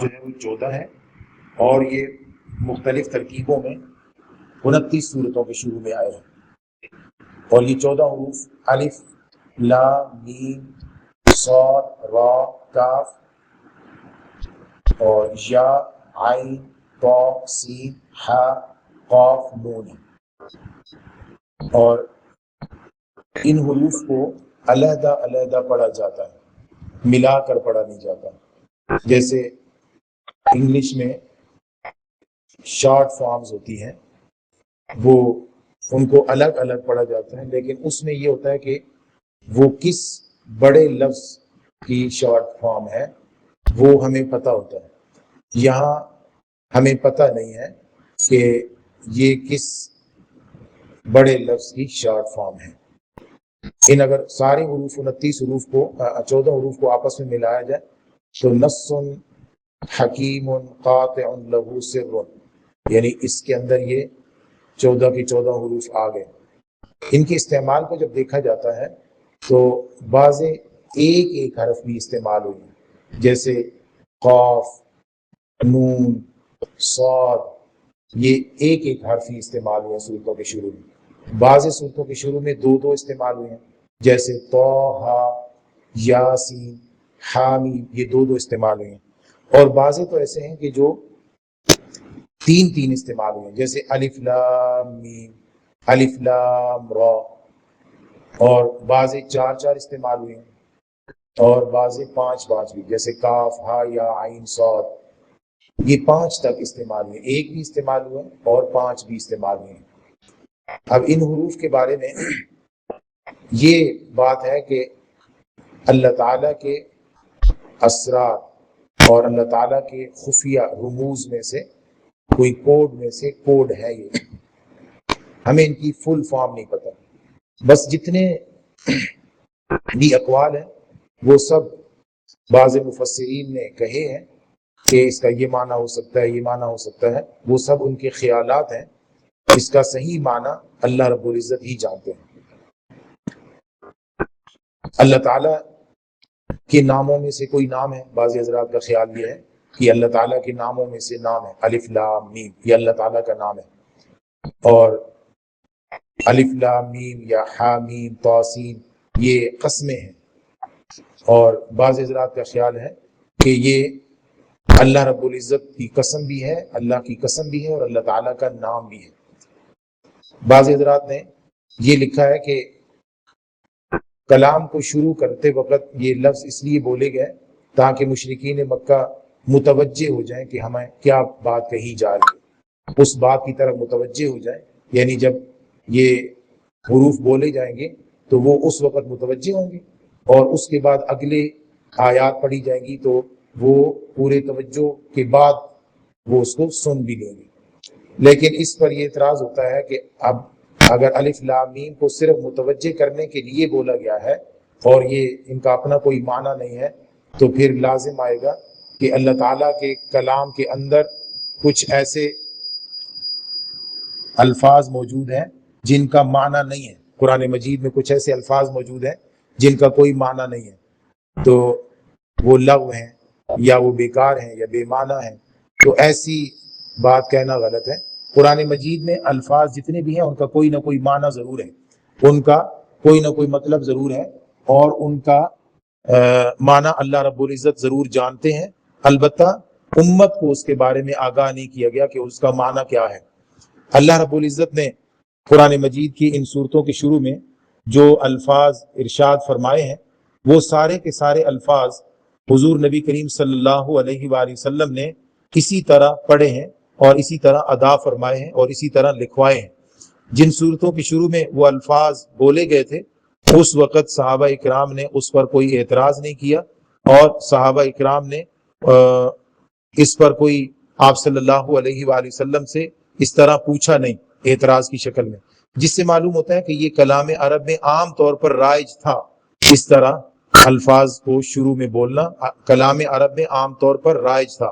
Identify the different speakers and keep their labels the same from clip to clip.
Speaker 1: جو ہے وہ 14 ہے اور یہ مختلف ترکیبوں میں 29 صورتوں کے شروع میں آئے ہیں، اور یہ 14 حروف الف لام میم صاد را کاف اور یا عین طا سین ہا قاف نون ہے، اور ان حروف کو علیحدہ علیحدہ پڑھا جاتا ہے، ملا کر پڑھا نہیں جاتا۔ جیسے انگلش میں شارٹ فارمز ہوتی ہیں، وہ ان کو الگ الگ پڑھا جاتا ہے، لیکن اس میں یہ ہوتا ہے کہ وہ کس بڑے لفظ کی شارٹ فارم ہے وہ ہمیں پتہ ہوتا ہے۔ یہاں ہمیں پتہ نہیں ہے کہ یہ کس بڑے لفظ کی شارٹ فارم ہے۔ اگر سارے حروف 29 حروف کو 14 حروف کو آپس میں ملایا جائے تو نص حکیم قاطع لہ سر، یعنی اس کے اندر یہ 14 کے 14 حروف آ گئے۔ ان کے استعمال کو جب دیکھا جاتا ہے تو بعض ایک ایک حرف بھی استعمال ہوئی ہیں، جیسے قاف نون صاد، یہ ایک ایک حرف ہی استعمال ہوئے صورتوں کے شروع میں۔ بعض صورتوں کے شروع میں دو دو استعمال ہوئے ہیں، جیسے طہ یاسین حامیم، یہ دو دو استعمال ہوئے ہیں، اور بعض تو ایسے ہیں کہ جو تین تین استعمال ہوئے ہیں، جیسے الف لام میم الف لام را، اور بعض چار چار استعمال ہوئے ہیں، اور بعض پانچ پانچ بھی، جیسے کاف ہا یا عین صاد، یہ 5 تک استعمال ہوئے، ایک بھی استعمال ہوئے اور 5 بھی استعمال ہوئے ہیں۔ اب ان حروف کے بارے میں یہ بات ہے کہ اللہ تعالیٰ کے اسرار اور اللہ تعالیٰ کے خفیہ رموز میں سے کوئی کوڈ میں سے کوڈ ہے، یہ ہمیں ان کی فل فارم نہیں پتہ، بس جتنے بھی اقوال ہیں وہ سب بعض مفسرین نے کہے ہیں کہ اس کا یہ معنی ہو سکتا ہے، یہ معنی ہو سکتا ہے، وہ سب ان کے خیالات ہیں، اس کا صحیح معنی اللہ رب العزت ہی جانتے ہیں۔ اللہ تعالیٰ کے ناموں میں سے کوئی نام ہے، بعض حضرات کا خیال یہ ہے کہ اللہ تعالیٰ کے ناموں میں سے نام ہے الف لام میم، یہ اللہ تعالیٰ کا نام ہے، اور الف لام میم یا حامیم طاسین یہ قسمیں ہیں، اور بعض حضرات کا خیال ہے کہ یہ اللہ رب العزت کی قسم بھی ہے، اللہ کی قسم بھی ہے، اور اللہ تعالیٰ کا نام بھی ہے۔ بعض حضرات نے یہ لکھا ہے کہ کلام کو شروع کرتے وقت یہ لفظ اس لیے بولے گئے تاکہ مشرکین مکہ متوجہ ہو جائیں کہ ہمیں کیا بات کہی جا رہی ہے، اس بات کی طرف متوجہ ہو جائیں، یعنی جب یہ حروف بولے جائیں گے تو وہ اس وقت متوجہ ہوں گے، اور اس کے بعد اگلے آیات پڑھی جائیں گی تو وہ پورے توجہ کے بعد وہ اس کو سن بھی لیں گے۔ لیکن اس پر یہ اعتراض ہوتا ہے کہ اب اگر الف لام میم کو صرف متوجہ کرنے کے لیے بولا گیا ہے اور یہ ان کا اپنا کوئی معنی نہیں ہے، تو پھر لازم آئے گا کہ اللہ تعالیٰ کے کلام کے اندر کچھ ایسے الفاظ موجود ہیں جن کا معنی نہیں ہے، قرآن مجید میں کچھ ایسے الفاظ موجود ہیں جن کا کوئی معنی نہیں ہے، تو وہ لغو ہیں یا وہ بیکار ہیں یا بے معنی ہیں، تو ایسی بات کہنا غلط ہے۔ قرآن مجید میں الفاظ جتنے بھی ہیں ان کا کوئی نہ کوئی معنی ضرور ہے، ان کا کوئی نہ کوئی مطلب ضرور ہے، اور ان کا معنی اللہ رب العزت ضرور جانتے ہیں، البتہ امت کو اس کے بارے میں آگاہ نہیں کیا گیا کہ اس کا معنی کیا ہے۔ اللہ رب العزت نے قرآن مجید کی ان صورتوں کے شروع میں جو الفاظ ارشاد فرمائے ہیں وہ سارے کے سارے الفاظ حضور نبی کریم صلی اللہ علیہ وآلہ وسلم نے اسی طرح پڑھے ہیں اور اسی طرح ادا فرمائے ہیں اور اسی طرح لکھوائے ہیں۔ جن صورتوں کے شروع میں وہ الفاظ بولے گئے تھے اس وقت صحابہ اکرام نے اس پر کوئی اعتراض نہیں کیا، اور صحابہ اکرام نے اس پر کوئی آپ صلی اللہ علیہ وآلہ وسلم سے اس طرح پوچھا نہیں اعتراض کی شکل میں، جس سے معلوم ہوتا ہے کہ یہ کلام عرب میں عام طور پر رائج تھا، اس طرح الفاظ کو شروع میں بولنا کلام عرب میں عام طور پر رائج تھا۔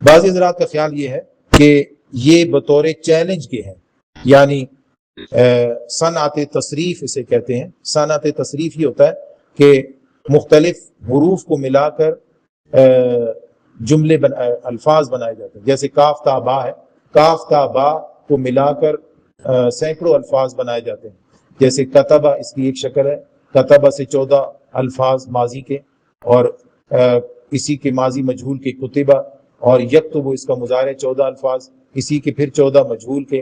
Speaker 1: بعض حضرات کا خیال یہ ہے کہ یہ بطور چیلنج کے ہیں، یعنی صنعت تصریف اسے کہتے ہیں۔ صنعت تصریف یہ ہوتا ہے کہ مختلف حروف کو ملا کر جملے الفاظ بنائے جاتے ہیں. جیسے کاف تا با ہے، کاف تا با کو ملا کر سینکڑوں الفاظ بنائے جاتے ہیں. جیسے کتبہ اس کی ایک شکل ہے، کتبہ سے 14 الفاظ ماضی کے، اور اسی کے ماضی مجہول کے کتبہ، اور یکتب اس کا مضارع 14 الفاظ، اسی کے پھر 14 مجہول کے.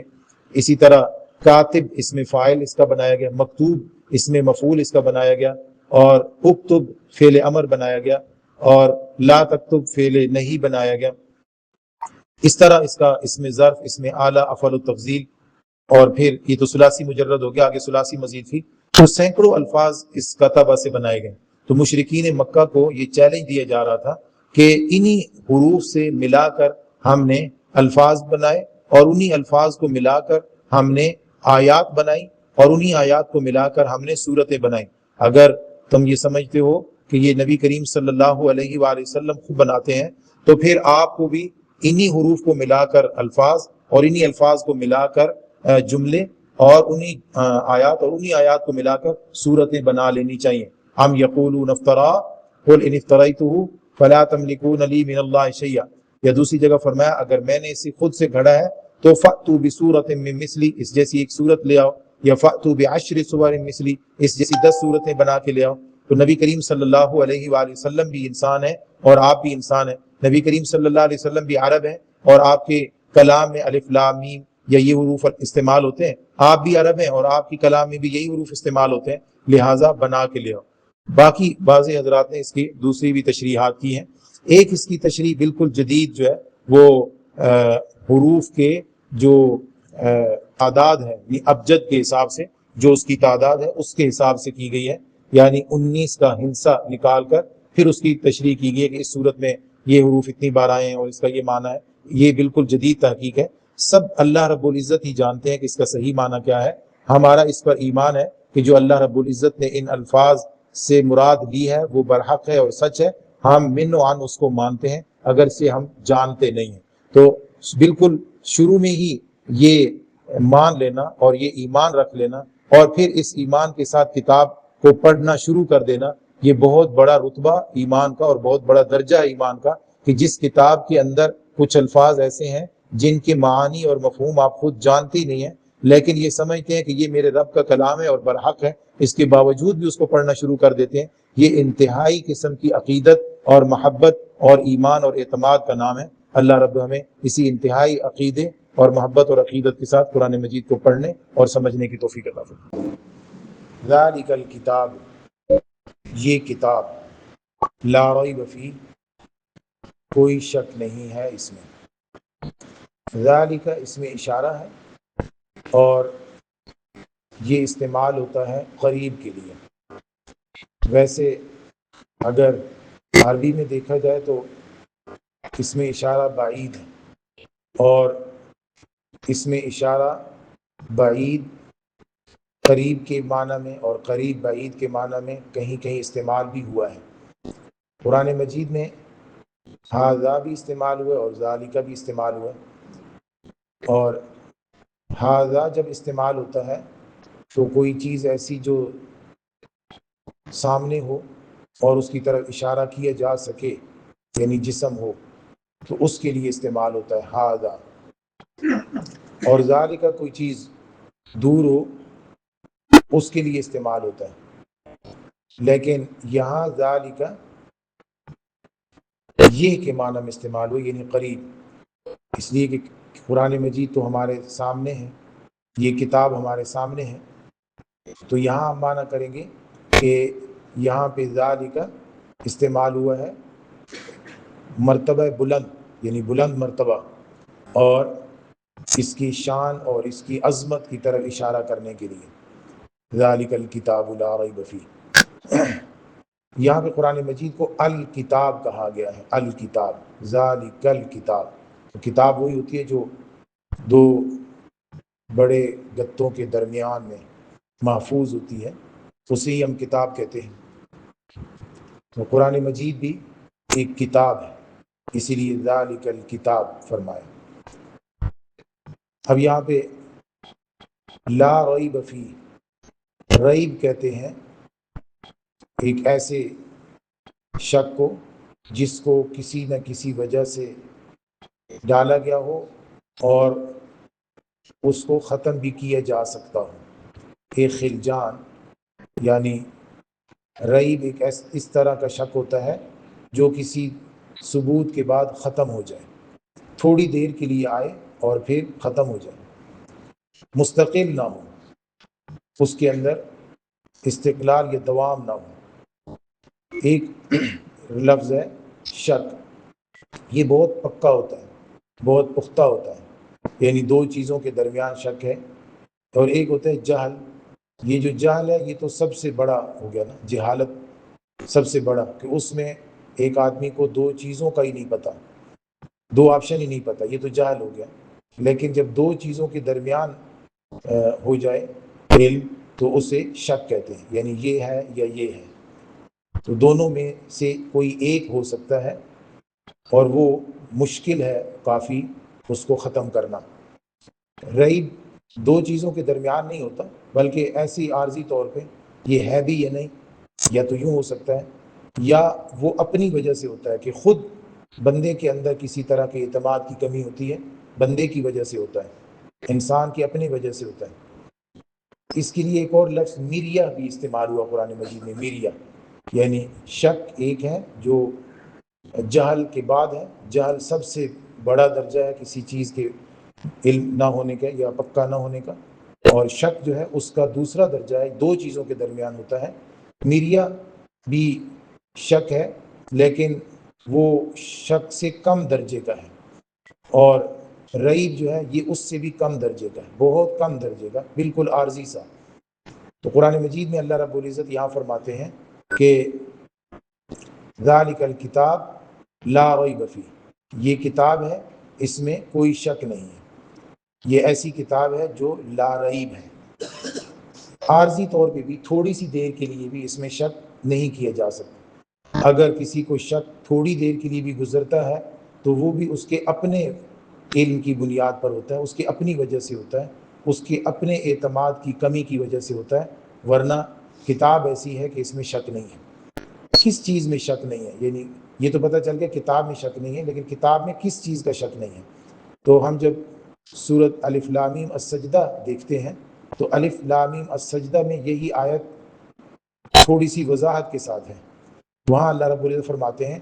Speaker 1: اسی طرح کاتب اس میں فاعل اس کا بنایا گیا، مکتوب اس میں مفعول اس کا بنایا گیا، اور اکتب فعل امر بنایا گیا، اور لا تکتب فعل نہیں بنایا گیا. اس طرح اس کا اس میں ظرف، اس میں اعلیٰ، افعل التفضیل، اور پھر یہ تو ثلاثی مجرد ہو گیا، آگے ثلاثی مزید فی، تو سینکڑوں الفاظ اس کتبہ سے بنائے گئے. تو مشرکین مکہ کو یہ چیلنج دیا جا رہا تھا کہ انہی حروف سے ملا کر ہم نے الفاظ بنائے، اور انہی الفاظ کو ملا کر ہم نے آیات بنائی، اور انہی آیات کو ملا کر ہم نے سورتیں بنائی. اگر تم یہ سمجھتے ہو کہ یہ نبی کریم صلی اللہ علیہ وآلہ وسلم خود بناتے ہیں، تو پھر آپ کو بھی انہی حروف کو ملا کر الفاظ، اور انہی الفاظ کو ملا کر جملے، اور انہی آیات، اور انہی آیات کو ملا کر سورتیں بنا لینی چاہیے. ام یقولون افترا قل ان افتریتہ فلا تملکون لی من اللہ شیئا. یا دوسری جگہ فرمایا اگر میں نے اسے خود سے گھڑا ہے تو فأتوا بسورۃ من مثلی، اس جیسی ایک صورت لے آؤ، یا فأتوا بعشر سور مثلی، اس جیسی 10 صورتیں بنا کے لے آؤ. تو نبی کریم صلی اللہ علیہ وآلہ وسلم بھی انسان ہے، اور آپ بھی انسان ہیں. نبی کریم صلی اللہ علیہ وسلم بھی عرب ہیں، اور آپ کے کلام میں الف لام میم یا یہ حروف استعمال ہوتے ہیں. آپ بھی عرب ہیں، اور آپ کی کلام میں بھی یہی حروف استعمال ہوتے ہیں، لہٰذا بنا کے لے آؤ. باقی بعض حضرات نے اس کی دوسری بھی تشریحات کی ہیں. ایک اس کی تشریح بالکل جدید جو ہے وہ حروف کے جو تعداد ہے، یعنی ابجد کے حساب سے جو اس کی تعداد ہے اس کے حساب سے کی گئی ہے. یعنی 19 کا ہندسہ نکال کر پھر اس کی تشریح کی گئی ہے کہ اس صورت میں یہ حروف اتنی بار آئے ہیں اور اس کا یہ معنی ہے. یہ بالکل جدید تحقیق ہے. سب اللہ رب العزت ہی جانتے ہیں کہ اس کا صحیح معنی کیا ہے. ہمارا اس پر ایمان ہے کہ جو اللہ رب العزت نے ان الفاظ سے مراد لی ہے وہ برحق ہے اور سچ ہے. ہم من و عن اس کو مانتے ہیں اگر سے ہم جانتے نہیں ہیں. تو بالکل شروع میں ہی یہ مان لینا اور یہ ایمان رکھ لینا، اور پھر اس ایمان کے ساتھ کتاب کو پڑھنا شروع کر دینا، یہ بہت بڑا رتبہ ایمان کا اور بہت بڑا درجہ ایمان کا، کہ جس کتاب کے اندر کچھ الفاظ ایسے ہیں جن کے معانی اور مفہوم آپ خود جانتے ہی نہیں ہیں، لیکن یہ سمجھتے ہیں کہ یہ میرے رب کا کلام ہے اور برحق ہے، اس کے باوجود بھی اس کو پڑھنا شروع کر دیتے ہیں. یہ انتہائی قسم کی عقیدت اور محبت اور ایمان اور اعتماد کا نام ہے. اللہ رب ہمیں اسی انتہائی عقیدے اور محبت اور عقیدت کے ساتھ قرآن مجید کو پڑھنے اور سمجھنے کی توفیق عطا فرمائے. ذالک الکتاب، یہ کتاب، لا ریب فیہ، کوئی شک نہیں ہے اس میں. ذالک اس میں اشارہ ہے، اور یہ استعمال ہوتا ہے قریب کے لیے. ویسے اگر عربی میں دیکھا جائے تو اس میں اشارہ بعید ہے، اور اس میں اشارہ بعید قریب کے معنی میں اور قریب بعید کے معنی میں کہیں کہیں استعمال بھی ہوا ہے. قرآن مجید میں ھذا بھی استعمال ہوا اور ذالک بھی استعمال ہوا. اور ھذا جب استعمال ہوتا ہے تو کوئی چیز ایسی جو سامنے ہو اور اس کی طرف اشارہ کیا جا سکے، یعنی جسم ہو، تو اس کے لیے استعمال ہوتا ہے ھذا. اور ذالک کوئی چیز دور ہو اس کے لیے استعمال ہوتا ہے. لیکن یہاں ذالک یہ کے معنی میں استعمال ہو، یعنی قریب، اس لیے کہ قرآن مجید تو ہمارے سامنے ہے، یہ کتاب ہمارے سامنے ہے. تو یہاں ہم معنی کریں گے کہ یہاں پہ ذالک استعمال ہوا ہے مرتبہ بلند، یعنی بلند مرتبہ، اور اس کی شان اور اس کی عظمت کی طرف اشارہ کرنے کے لیے. ذالک الکتاب لا ریب فیہ. یہاں پہ قرآن مجید کو الکتاب کہا گیا ہے. الکتاب، ذالک الکتاب. کتاب وہی ہوتی ہے جو دو بڑے گتوں کے درمیان میں محفوظ ہوتی ہے، اسے ہی ہم کتاب کہتے ہیں. تو قرآن مجید بھی ایک کتاب ہے، اسی لیے ذالک الکتاب فرمایا. اب یہاں پہ لا ریب فیہ، ریب کہتے ہیں ایک ایسے شک کو جس کو کسی نہ کسی وجہ سے ڈالا گیا ہو اور اس کو ختم بھی کیا جا سکتا ہو۔ ایک خلجان یعنی ریب ایک اس طرح کا شک ہوتا ہے جو کسی ثبوت کے بعد ختم ہو جائے، تھوڑی دیر کے لیے آئے اور پھر ختم ہو جائے، مستقل نہ ہو، اس کے اندر استقلال یا دوام نہ ہو۔ ایک لفظ ہے شک، یہ بہت پکا ہوتا ہے، بہت پختہ ہوتا ہے، یعنی دو چیزوں کے درمیان شک ہے۔ اور ایک ہوتا ہے جہل، یہ جو جہل ہے یہ تو سب سے بڑا ہو گیا نا، جہالت سب سے بڑا، کہ اس میں ایک آدمی کو دو چیزوں کا ہی نہیں پتا، دو آپشن ہی نہیں پتا، یہ تو جہل ہو گیا۔ لیکن جب دو چیزوں کے درمیان ہو جائے علم تو اسے شک کہتے ہیں، یعنی یہ ہے یا یہ ہے، تو دونوں میں سے کوئی ایک ہو سکتا ہے اور وہ مشکل ہے کافی اس کو ختم کرنا۔ ریب دو چیزوں کے درمیان نہیں ہوتا، بلکہ ایسی عارضی طور پہ یہ ہے بھی یا نہیں، یا تو یوں ہو سکتا ہے، یا وہ اپنی وجہ سے ہوتا ہے کہ خود بندے کے اندر کسی طرح کے اعتماد کی کمی ہوتی ہے، بندے کی وجہ سے ہوتا ہے، انسان کی اپنی وجہ سے ہوتا ہے۔ اس کے لیے ایک اور لفظ میریا بھی استعمال ہوا قرآن مجید میں، میریا یعنی شک ایک ہے جو جہل کے بعد ہے، جہل سب سے بڑا درجہ ہے کسی چیز کے علم نہ ہونے کا یا پکا نہ ہونے کا، اور شک جو ہے اس کا دوسرا درجہ ہے، دو چیزوں کے درمیان ہوتا ہے۔ میریا بھی شک ہے لیکن وہ شک سے کم درجے کا ہے، اور ریب جو ہے یہ اس سے بھی کم درجے کا ہے، بہت کم درجے کا، بالکل عارضی سا۔ تو قرآن مجید میں اللہ رب العزت یہاں فرماتے ہیں کہ ذالک الکتاب لا ریب فیہ، یہ کتاب ہے اس میں کوئی شک نہیں ہے، یہ ایسی کتاب ہے جو لا ریب ہے۔ عارضی طور پہ بھی تھوڑی سی دیر کے لیے بھی اس میں شک نہیں کیا جا سکتا۔ اگر کسی کو شک تھوڑی دیر کے لیے بھی گزرتا ہے تو وہ بھی اس کے اپنے علم کی بنیاد پر ہوتا ہے، اس کی اپنی وجہ سے ہوتا ہے، اس کے اپنے اعتماد کی کمی کی وجہ سے ہوتا ہے، ورنہ کتاب ایسی ہے کہ اس میں شک نہیں ہے۔ کس چیز میں شک نہیں ہے، یعنی یہ تو پتہ چل گیا کتاب میں شک نہیں ہے، لیکن کتاب میں کس چیز کا شک نہیں ہے؟ تو ہم جب سورۃ الف لام میم السجدہ دیکھتے ہیں تو الف لام میم السجدہ میں یہی آیت تھوڑی سی وضاحت کے ساتھ ہے۔ وہاں اللہ رب العزت فرماتے ہیں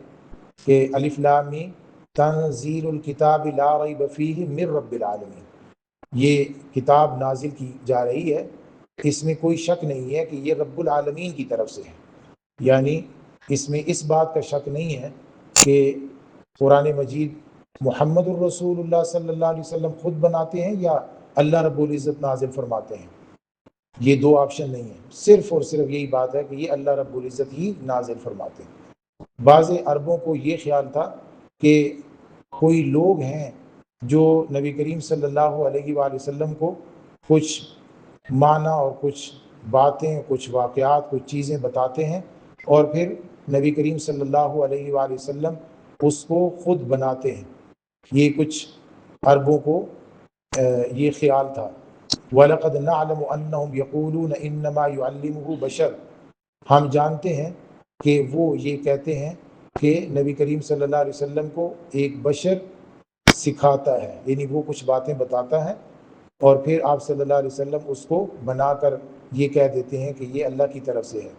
Speaker 1: کہ الف لام میم تنزیل الکتاب لا ریب فیہ من رب العالمین، یہ کتاب نازل کی جا رہی ہے، اس میں کوئی شک نہیں ہے کہ یہ رب العالمین کی طرف سے ہے، یعنی اس میں اس بات کا شک نہیں ہے کہ قرآن مجید محمد الرسول اللہ صلی اللہ علیہ وسلم خود بناتے ہیں یا اللہ رب العزت نازل فرماتے ہیں، یہ دو آپشن نہیں ہے، صرف اور صرف یہی بات ہے کہ یہ اللہ رب العزت ہی نازل فرماتے ہیں۔ بعض عربوں کو یہ خیال تھا کہ کوئی لوگ ہیں جو نبی کریم صلی اللہ علیہ وآلہ وسلم کو کچھ معنی اور کچھ باتیں، کچھ واقعات، کچھ چیزیں بتاتے ہیں اور پھر نبی کریم صلی اللہ علیہ وآلہ وسلم اس کو خود بناتے ہیں، یہ کچھ عربوں کو یہ خیال تھا۔ وَلَقَدْ نَعْلَمُ أَنَّهُمْ يَقُولُونَ إِنَّمَا يُعَلِّمُهُ بَشَرٌ، ہم جانتے ہیں کہ وہ یہ کہتے ہیں کہ نبی کریم صلی اللہ علیہ وسلم کو ایک بشر سکھاتا ہے، یعنی وہ کچھ باتیں بتاتا ہے اور پھر آپ صلی اللہ علیہ وسلم اس کو بنا کر یہ کہہ دیتے ہیں کہ یہ اللہ کی طرف سے ہے۔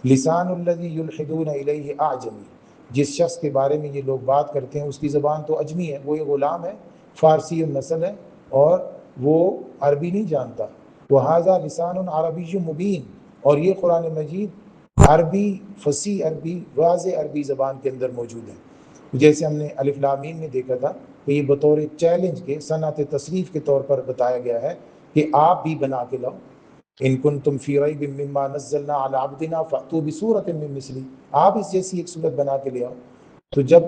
Speaker 1: لسان الذی یلحدون الیہ اعجمی، جس شخص کے بارے میں یہ لوگ بات کرتے ہیں اس کی زبان تو اجمی ہے، وہ یہ غلام ہے، فارسی النسل ہے اور وہ عربی نہیں جانتا۔ وہذا لسان عربی مبین، اور یہ قرآن مجید عربی، فصیح عربی، واضح عربی زبان کے اندر موجود ہے۔ جیسے ہم نے الف لام میم میں دیکھا تھا کہ یہ بطور چیلنج کے، صنعت تصریف کے طور پر بتایا گیا ہے کہ آپ بھی بنا کے لاؤ، ان کنتم فی ریب مما نزلنا علی عبدنا فأتوا بسورۃ من مثلہ، آپ اس جیسی ایک صورت بنا کے لے آؤ۔ تو جب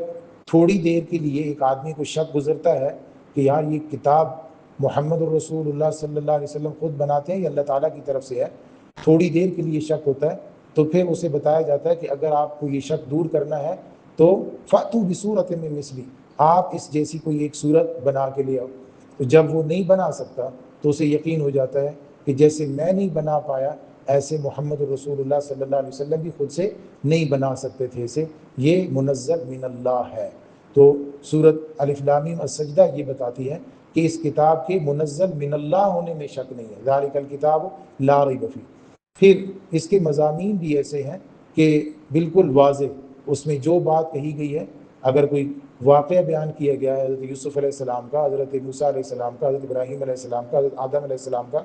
Speaker 1: تھوڑی دیر کے لیے ایک آدمی کو شک گزرتا ہے کہ یار یہ کتاب محمد الرسول اللہ صلی اللہ علیہ وسلم خود بناتے ہیں یا اللہ تعالیٰ کی طرف سے ہے، تھوڑی دیر کے لیے شک ہوتا ہے تو پھر اسے بتایا جاتا ہے کہ اگر آپ کو یہ شک دور کرنا ہے تو فأتوا بسورۃ من مثلہ، آپ اس جیسی کوئی ایک صورت بنا کے لے آؤ۔ تو جب وہ نہیں بنا سکتا تو اسے یقین ہو جاتا ہے کہ جیسے میں نہیں بنا پایا ایسے محمد رسول اللہ صلی اللہ علیہ وسلم بھی خود سے نہیں بنا سکتے تھے اسے، یہ منزل من اللہ ہے۔ تو سورۃ الف لام میم السجدہ یہ بتاتی ہے کہ اس کتاب کے منزل من اللہ ہونے میں شک نہیں ہے، ذالک الکتاب لا ریب فیہ۔ پھر اس کے مضامین بھی ایسے ہیں کہ بالکل واضح، اس میں جو بات کہی گئی ہے، اگر کوئی واقعہ بیان کیا گیا ہے حضرت یوسف علیہ السلام کا، حضرت موسیٰ علیہ السلام کا، حضرت ابراہیم علیہ السلام کا، حضرت آدم علیہ السلام کا،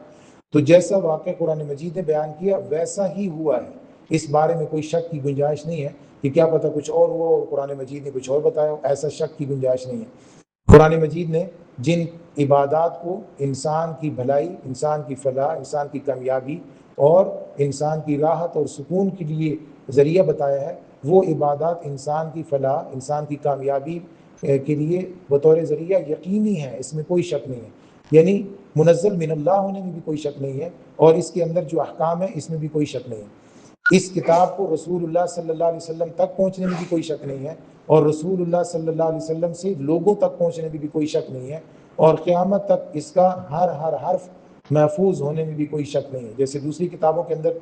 Speaker 1: تو جیسا واقعہ قرآن مجید نے بیان کیا ویسا ہی ہوا ہے۔ اس بارے میں کوئی شک کی گنجائش نہیں ہے کہ کیا پتہ کچھ اور ہوا اور قرآن مجید نے کچھ اور بتایا ہو، ایسا شک کی گنجائش نہیں ہے۔ قرآن مجید نے جن عبادات کو انسان کی بھلائی، انسان کی فلاح، انسان کی کامیابی اور انسان کی راحت اور سکون کے لیے ذریعہ بتایا ہے، وہ عبادات انسان کی فلاح، انسان کی کامیابی کے لیے بطور ذریعہ یقینی ہے، اس میں کوئی شک نہیں ہے۔ یعنی منزل من اللہ ہونے میں بھی کوئی شک نہیں ہے، اور اس کے اندر جو احکام ہے اس میں بھی کوئی شک نہیں ہے۔ اس کتاب کو رسول اللہ صلی اللہ علیہ وسلم تک پہنچنے میں بھی کوئی شک نہیں ہے، اور رسول اللہ صلی اللہ علیہ وسلم سے لوگوں تک پہنچنے میں بھی کوئی شک نہیں ہے، اور قیامت تک اس کا ہر حرف محفوظ ہونے میں بھی کوئی شک نہیں ہے۔ جیسے دوسری کتابوں کے اندر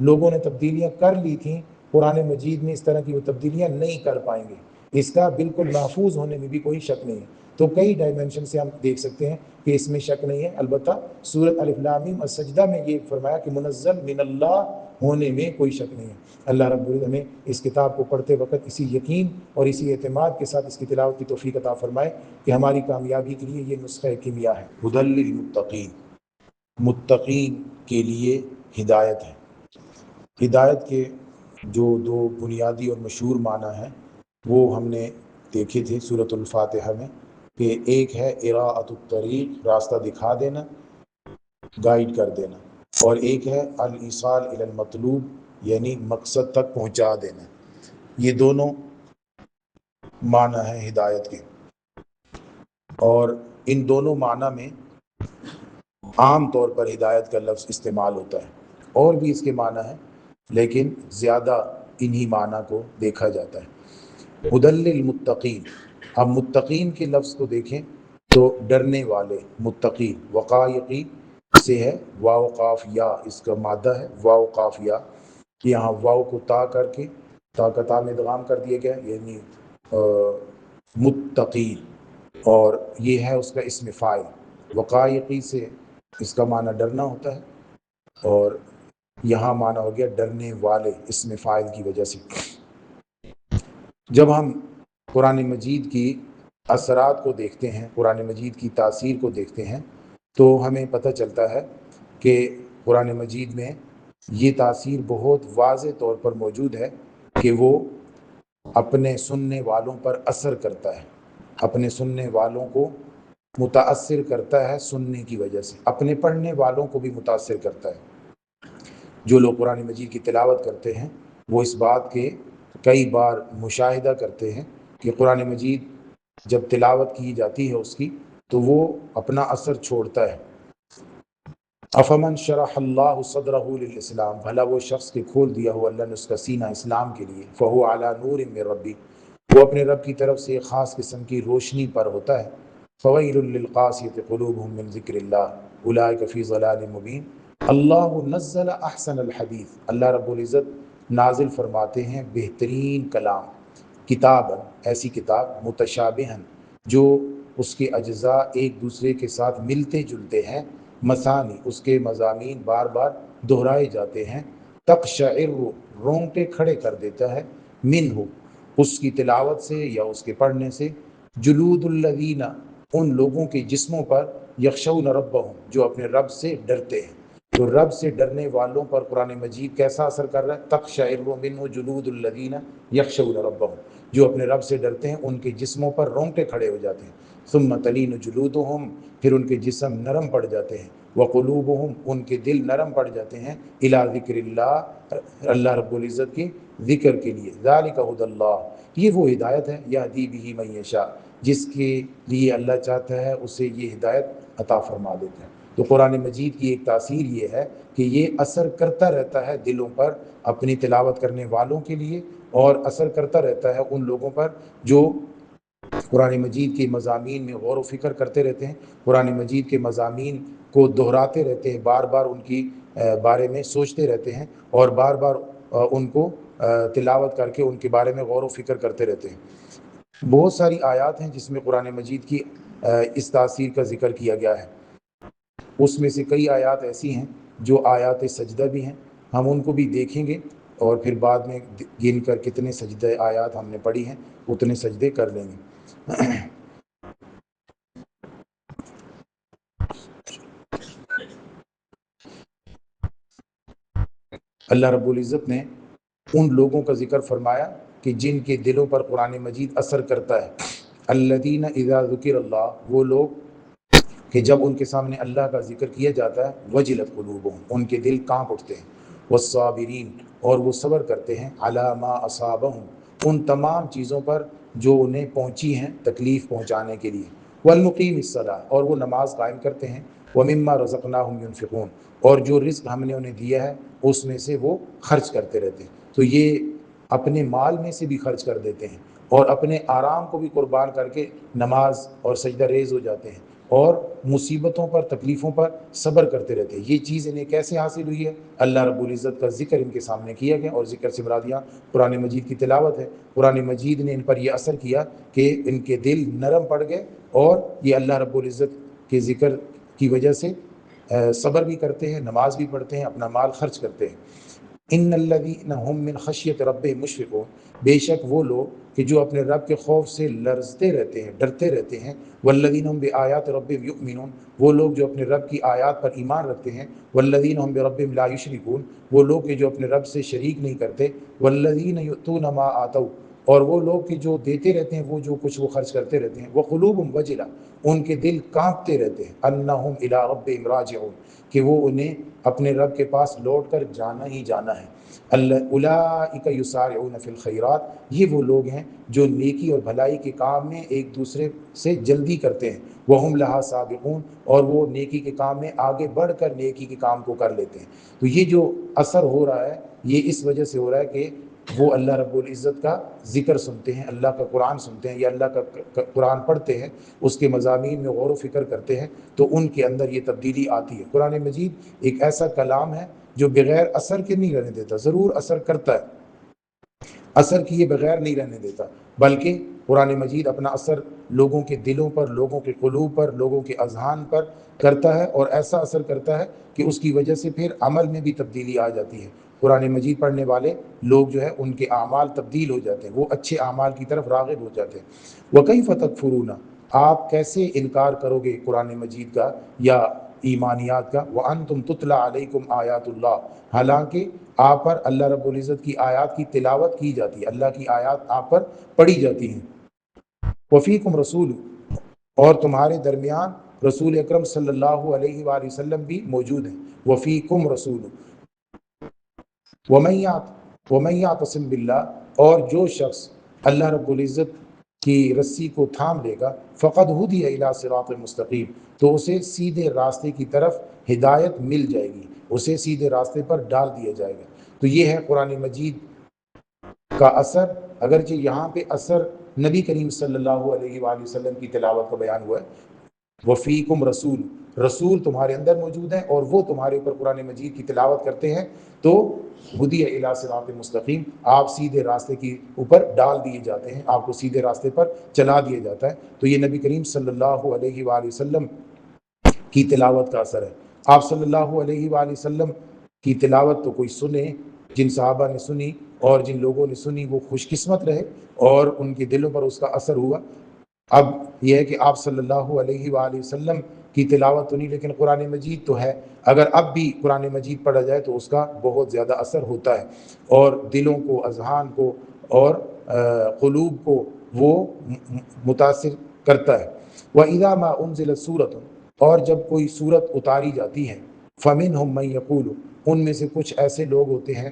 Speaker 1: لوگوں نے تبدیلیاں کر لی تھیں، قرآن مجید میں اس طرح کی وہ تبدیلیاں نہیں کر پائیں گے، اس کا بالکل محفوظ ہونے میں بھی کوئی شک نہیں ہے۔ تو کئی ڈائمینشن سے ہم دیکھ سکتے ہیں کہ اس میں شک نہیں ہے۔ البتہ سورۃ الف لام میم السجدہ میں یہ فرمایا کہ منزل من اللہ ہونے میں کوئی شک نہیں ہے۔ اللہ رب العزت ہمیں اس کتاب کو پڑھتے وقت اسی یقین اور اسی اعتماد کے ساتھ اس کی تلاوت کی توفیق عطا فرمائے کہ ہماری کامیابی کے لیے یہ نسخہ کیمیا ہے۔ ھدی للمتقین، متقین کے لیے ہدایت ہے۔ ہدایت کے جو دو بنیادی اور مشہور معنی ہیں وہ ہم نے دیکھے تھے سورۃ الفاتحہ میں، کہ ایک ہے اراءۃ الطریق، راستہ دکھا دینا، گائیڈ کر دینا، اور ایک ہے الایصال الی المطلوب، یعنی مقصد تک پہنچا دینا۔ یہ دونوں معنی ہیں ہدایت کے، اور ان دونوں معنی میں عام طور پر ہدایت کا لفظ استعمال ہوتا ہے، اور بھی اس کے معنی ہیں لیکن زیادہ انہی معنی کو دیکھا جاتا ہے۔ ھدی للمتقین، اب متقین کے لفظ کو دیکھیں تو ڈرنے والے، متقی وقایقی سے ہے، واو قاف یا، اس کا مادہ ہے واو قاف یا، یہاں واو کو تا کر کے تا کا تا میں ادغام کر دیا گیا، یعنی متقی، اور یہ ہے اس کا اسم فاعل۔ وقایقی سے اس کا معنی ڈرنا ہوتا ہے، اور یہاں معنی ہو گیا ڈرنے والے، اسم فاعل کی وجہ سے۔ جب ہم قرآن مجید کی اثرات کو دیکھتے ہیں، قرآن مجید کی تاثیر کو دیکھتے ہیں، تو ہمیں پتہ چلتا ہے کہ قرآن مجید میں یہ تاثیر بہت واضح طور پر موجود ہے کہ وہ اپنے سننے والوں پر اثر کرتا ہے، اپنے سننے والوں کو متاثر کرتا ہے سننے کی وجہ سے، اپنے پڑھنے والوں کو بھی متاثر کرتا ہے۔ جو لوگ قرآن مجید کی تلاوت کرتے ہیں وہ اس بات کے کئی بار مشاہدہ کرتے ہیں کہ قرآن مجید جب تلاوت کی جاتی ہے اس کی تو وہ اپنا اثر چھوڑتا ہے۔ افمن شرح اللہ صدرہ للاسلام، بھلا وہ شخص کے کھول دیا ہو اللہ نے اس کا سینہ اسلام کے لیے، فہو علی نور من ربی، وہ اپنے رب کی طرف سے ایک خاص قسم کی روشنی پر ہوتا ہے۔ فویل للقاسیۃ قلوبہم من ذکر اللہ اولئک فی ضلال مبین۔ اللہ نزل احسن الحدیث، اللہ رب العزت نازل فرماتے ہیں بہترین کلام، کتاب، ایسی کتاب متشابہن جو اس کے اجزاء ایک دوسرے کے ساتھ ملتے جلتے ہیں، مثانی اس کے مضامین بار بار دہرائے جاتے ہیں، تقشعر رونگٹے کھڑے کر دیتا ہے، منہ اس کی تلاوت سے یا اس کے پڑھنے سے، جلود الذین ان لوگوں کے جسموں پر، یخشون ربہم جو اپنے رب سے ڈرتے ہیں۔ تو رب سے ڈرنے والوں پر قرآن مجید کیسا اثر کر رہا ہے؟ تقشعر منہ جلود الذین یخشون ربہم، جو اپنے رب سے ڈرتے ہیں ان کے جسموں پر رونگٹے کھڑے ہو جاتے ہیں۔ ثم تلین جلودہم، پھر ان کے جسم نرم پڑ جاتے ہیں، وقلوبہم ان کے دل نرم پڑ جاتے ہیں، الی ذکر اللہ اللہ رب العزت کے ذکر کے لیے۔ ذالک ھدی اللہ، یہ وہ ہدایت ہے، یہدی بہ من یشاء، جس کے لیے اللہ چاہتا ہے اسے یہ ہدایت عطا فرما دیتا ہے۔ تو قرآن مجید کی ایک تاثیر یہ ہے کہ یہ اثر کرتا رہتا ہے دلوں پر اپنی تلاوت کرنے والوں کے لیے، اور اثر کرتا رہتا ہے ان لوگوں پر جو قرآن مجید کے مضامین میں غور و فکر کرتے رہتے ہیں، قرآن مجید کے مضامین کو دہراتے رہتے ہیں، بار بار ان کی بارے میں سوچتے رہتے ہیں اور بار بار ان کو تلاوت کر کے ان کے بارے میں غور و فکر کرتے رہتے ہیں۔ بہت ساری آیات ہیں جس میں قرآن مجید کی اس تاثیر کا ذکر کیا گیا ہے۔ اس میں سے کئی آیات ایسی ہیں جو آیات سجدہ بھی ہیں، ہم ان کو بھی دیکھیں گے اور پھر بعد میں گن کر کتنے سجدہ آیات ہم نے پڑھی ہیں اتنے سجدے کر لیں گے۔ اللہ رب العزت نے ان لوگوں کا ذکر فرمایا کہ جن کے دلوں پر قرآن مجید اثر کرتا ہے۔ الذین اذا ذکر اللہ، وہ لوگ کہ جب ان کے سامنے اللہ کا ذکر کیا جاتا ہے، وجلت قلوبہم، ان کے دل کانپ اٹھتے ہیں، والصابرین، اور وہ صبر کرتے ہیں، علی ما اصابہم، ان تمام چیزوں پر جو انہیں پہنچی ہیں تکلیف پہنچانے کے لیے، والمقیم الصلاۃ، اور وہ نماز قائم کرتے ہیں، ومما رزقناہم ینفقون، اور جو رزق ہم نے انہیں دیا ہے اس میں سے وہ خرچ کرتے رہتے ہیں۔ تو یہ اپنے مال میں سے بھی خرچ کر دیتے ہیں اور اپنے آرام کو بھی قربان کر کے نماز اور سجدہ ریز ہو جاتے ہیں اور مصیبتوں پر تکلیفوں پر صبر کرتے رہتے ہیں۔ یہ چیز انہیں کیسے حاصل ہوئی ہے؟ اللہ رب العزت کا ذکر ان کے سامنے کیا گیا، اور ذکر سے مراد یہاں قرآن مجید کی تلاوت ہے۔ قرآن مجید نے ان پر یہ اثر کیا کہ ان کے دل نرم پڑ گئے اور یہ اللہ رب العزت کے ذکر کی وجہ سے صبر بھی کرتے ہیں، نماز بھی پڑھتے ہیں، اپنا مال خرچ کرتے ہیں۔ ان الذین هم من خشیت ربهم مشفقون، بے شک وہ لوگ کہ جو اپنے رب کے خوف سے لرزتے رہتے ہیں، ڈرتے رہتے ہیں، والذین هم بآیات ربهم یؤمنون، وہ لوگ جو اپنے رب کی آیات پر ایمان رکھتے ہیں، والذین هم بربهم لا یشرکون، وہ لوگ کہ جو اپنے رب سے شریک نہیں کرتے، والذین یؤتون ما آتوا، اور وہ لوگ کہ جو دیتے رہتے ہیں وہ جو کچھ وہ خرچ کرتے رہتے ہیں، وقلوبهم وجلہ، ان کے دل کانپتے رہتے ہیں، انہم الی ربهم راجعون، کہ وہ انہیں اپنے رب کے پاس لوٹ کر جانا ہی جانا ہے۔ اولئک یسارعون فی الخیرات، یہ وہ لوگ ہیں جو نیکی اور بھلائی کے کام میں ایک دوسرے سے جلدی کرتے ہیں، وہم لہا سابقون، اور وہ نیکی کے کام میں آگے بڑھ کر نیکی کے کام کو کر لیتے ہیں۔ تو یہ جو اثر ہو رہا ہے یہ اس وجہ سے ہو رہا ہے کہ وہ اللہ رب العزت کا ذکر سنتے ہیں، اللہ کا قرآن سنتے ہیں یا اللہ کا قرآن پڑھتے ہیں، اس کے مضامین میں غور و فکر کرتے ہیں، تو ان کے اندر یہ تبدیلی آتی ہے۔ قرآن مجید ایک ایسا کلام ہے جو بغیر اثر کے نہیں رہنے دیتا، ضرور اثر کرتا ہے، اثر کیے بغیر نہیں رہنے دیتا، بلکہ قرآن مجید اپنا اثر لوگوں کے دلوں پر، لوگوں کے قلوب پر، لوگوں کے اذہان پر کرتا ہے، اور ایسا اثر کرتا ہے کہ اس کی وجہ سے پھر عمل میں بھی تبدیلی آ جاتی ہے۔ قرآن مجید پڑھنے والے لوگ جو ہے ان کے اعمال تبدیل ہو جاتے ہیں، وہ اچھے اعمال کی طرف راغب ہو جاتے ہیں۔ وَكَيْفَ تَكْفُرُونَ، آپ کیسے انکار کرو گے قرآن مجید کا یا ایمانیات کا، وَأَنْتُمْ تُتْلَى عَلَيْكُمْ آیات اللہ، حالانکہ آپ پر اللہ رب العزت کی آیات کی تلاوت کی جاتی ہے، اللہ کی آیات آپ پر پڑھی جاتی ہیں۔ وَفِيكُمْ رسول، اور تمہارے درمیان رسول اکرم صلی اللہ علیہ وآلہ وسلم بھی موجود ہیں۔ وَفِيكُمْ رسول، وَمَن يَعْتَصِم بِاللَّهِ، اور جو شخص اللہ رب العزت کی رسی کو تھام لے گا، فقد ہدی الی صراط مستقیم، تو اسے سیدھے راستے کی طرف ہدایت مل جائے گی، اسے سیدھے راستے پر ڈال دیا جائے گا۔ تو یہ ہے قرآن مجید کا اثر، اگرچہ یہاں پہ اثر نبی کریم صلی اللہ علیہ وآلہ وسلم کی تلاوت کا بیان ہوا ہے۔ وفیکم رسول، رسول تمہارے اندر موجود ہیں اور وہ تمہارے اوپر قرآن مجید کی تلاوت کرتے ہیں، تو ہدی الی صراط مستقیم، آپ سیدھے راستے کی اوپر ڈال دیے جاتے ہیں، آپ کو سیدھے راستے پر چلا دیا جاتا ہے۔ تو یہ نبی کریم صلی اللہ علیہ وآلہ وسلم کی تلاوت کا اثر ہے۔ آپ صلی اللہ علیہ وآلہ وسلم کی تلاوت تو کوئی سنے، جن صحابہ نے سنی اور جن لوگوں نے سنی وہ خوش قسمت رہے اور ان کے دلوں پر اس کا اثر ہوا۔ اب یہ ہے کہ آپ صلی اللہ علیہ وآلہ وسلم کی تلاوت تو نہیں، لیکن قرآن مجید تو ہے، اگر اب بھی قرآن مجید پڑھا جائے تو اس کا بہت زیادہ اثر ہوتا ہے اور دلوں کو، اذہان کو اور قلوب کو وہ متاثر کرتا ہے۔ وَإِذَا مَا أُنزِلَتْ سُورَةٌ، اور جب کوئی سورت اتاری جاتی ہے، فَمِنْهُم مَّن يَقُولُ، ان میں سے کچھ ایسے لوگ ہوتے ہیں،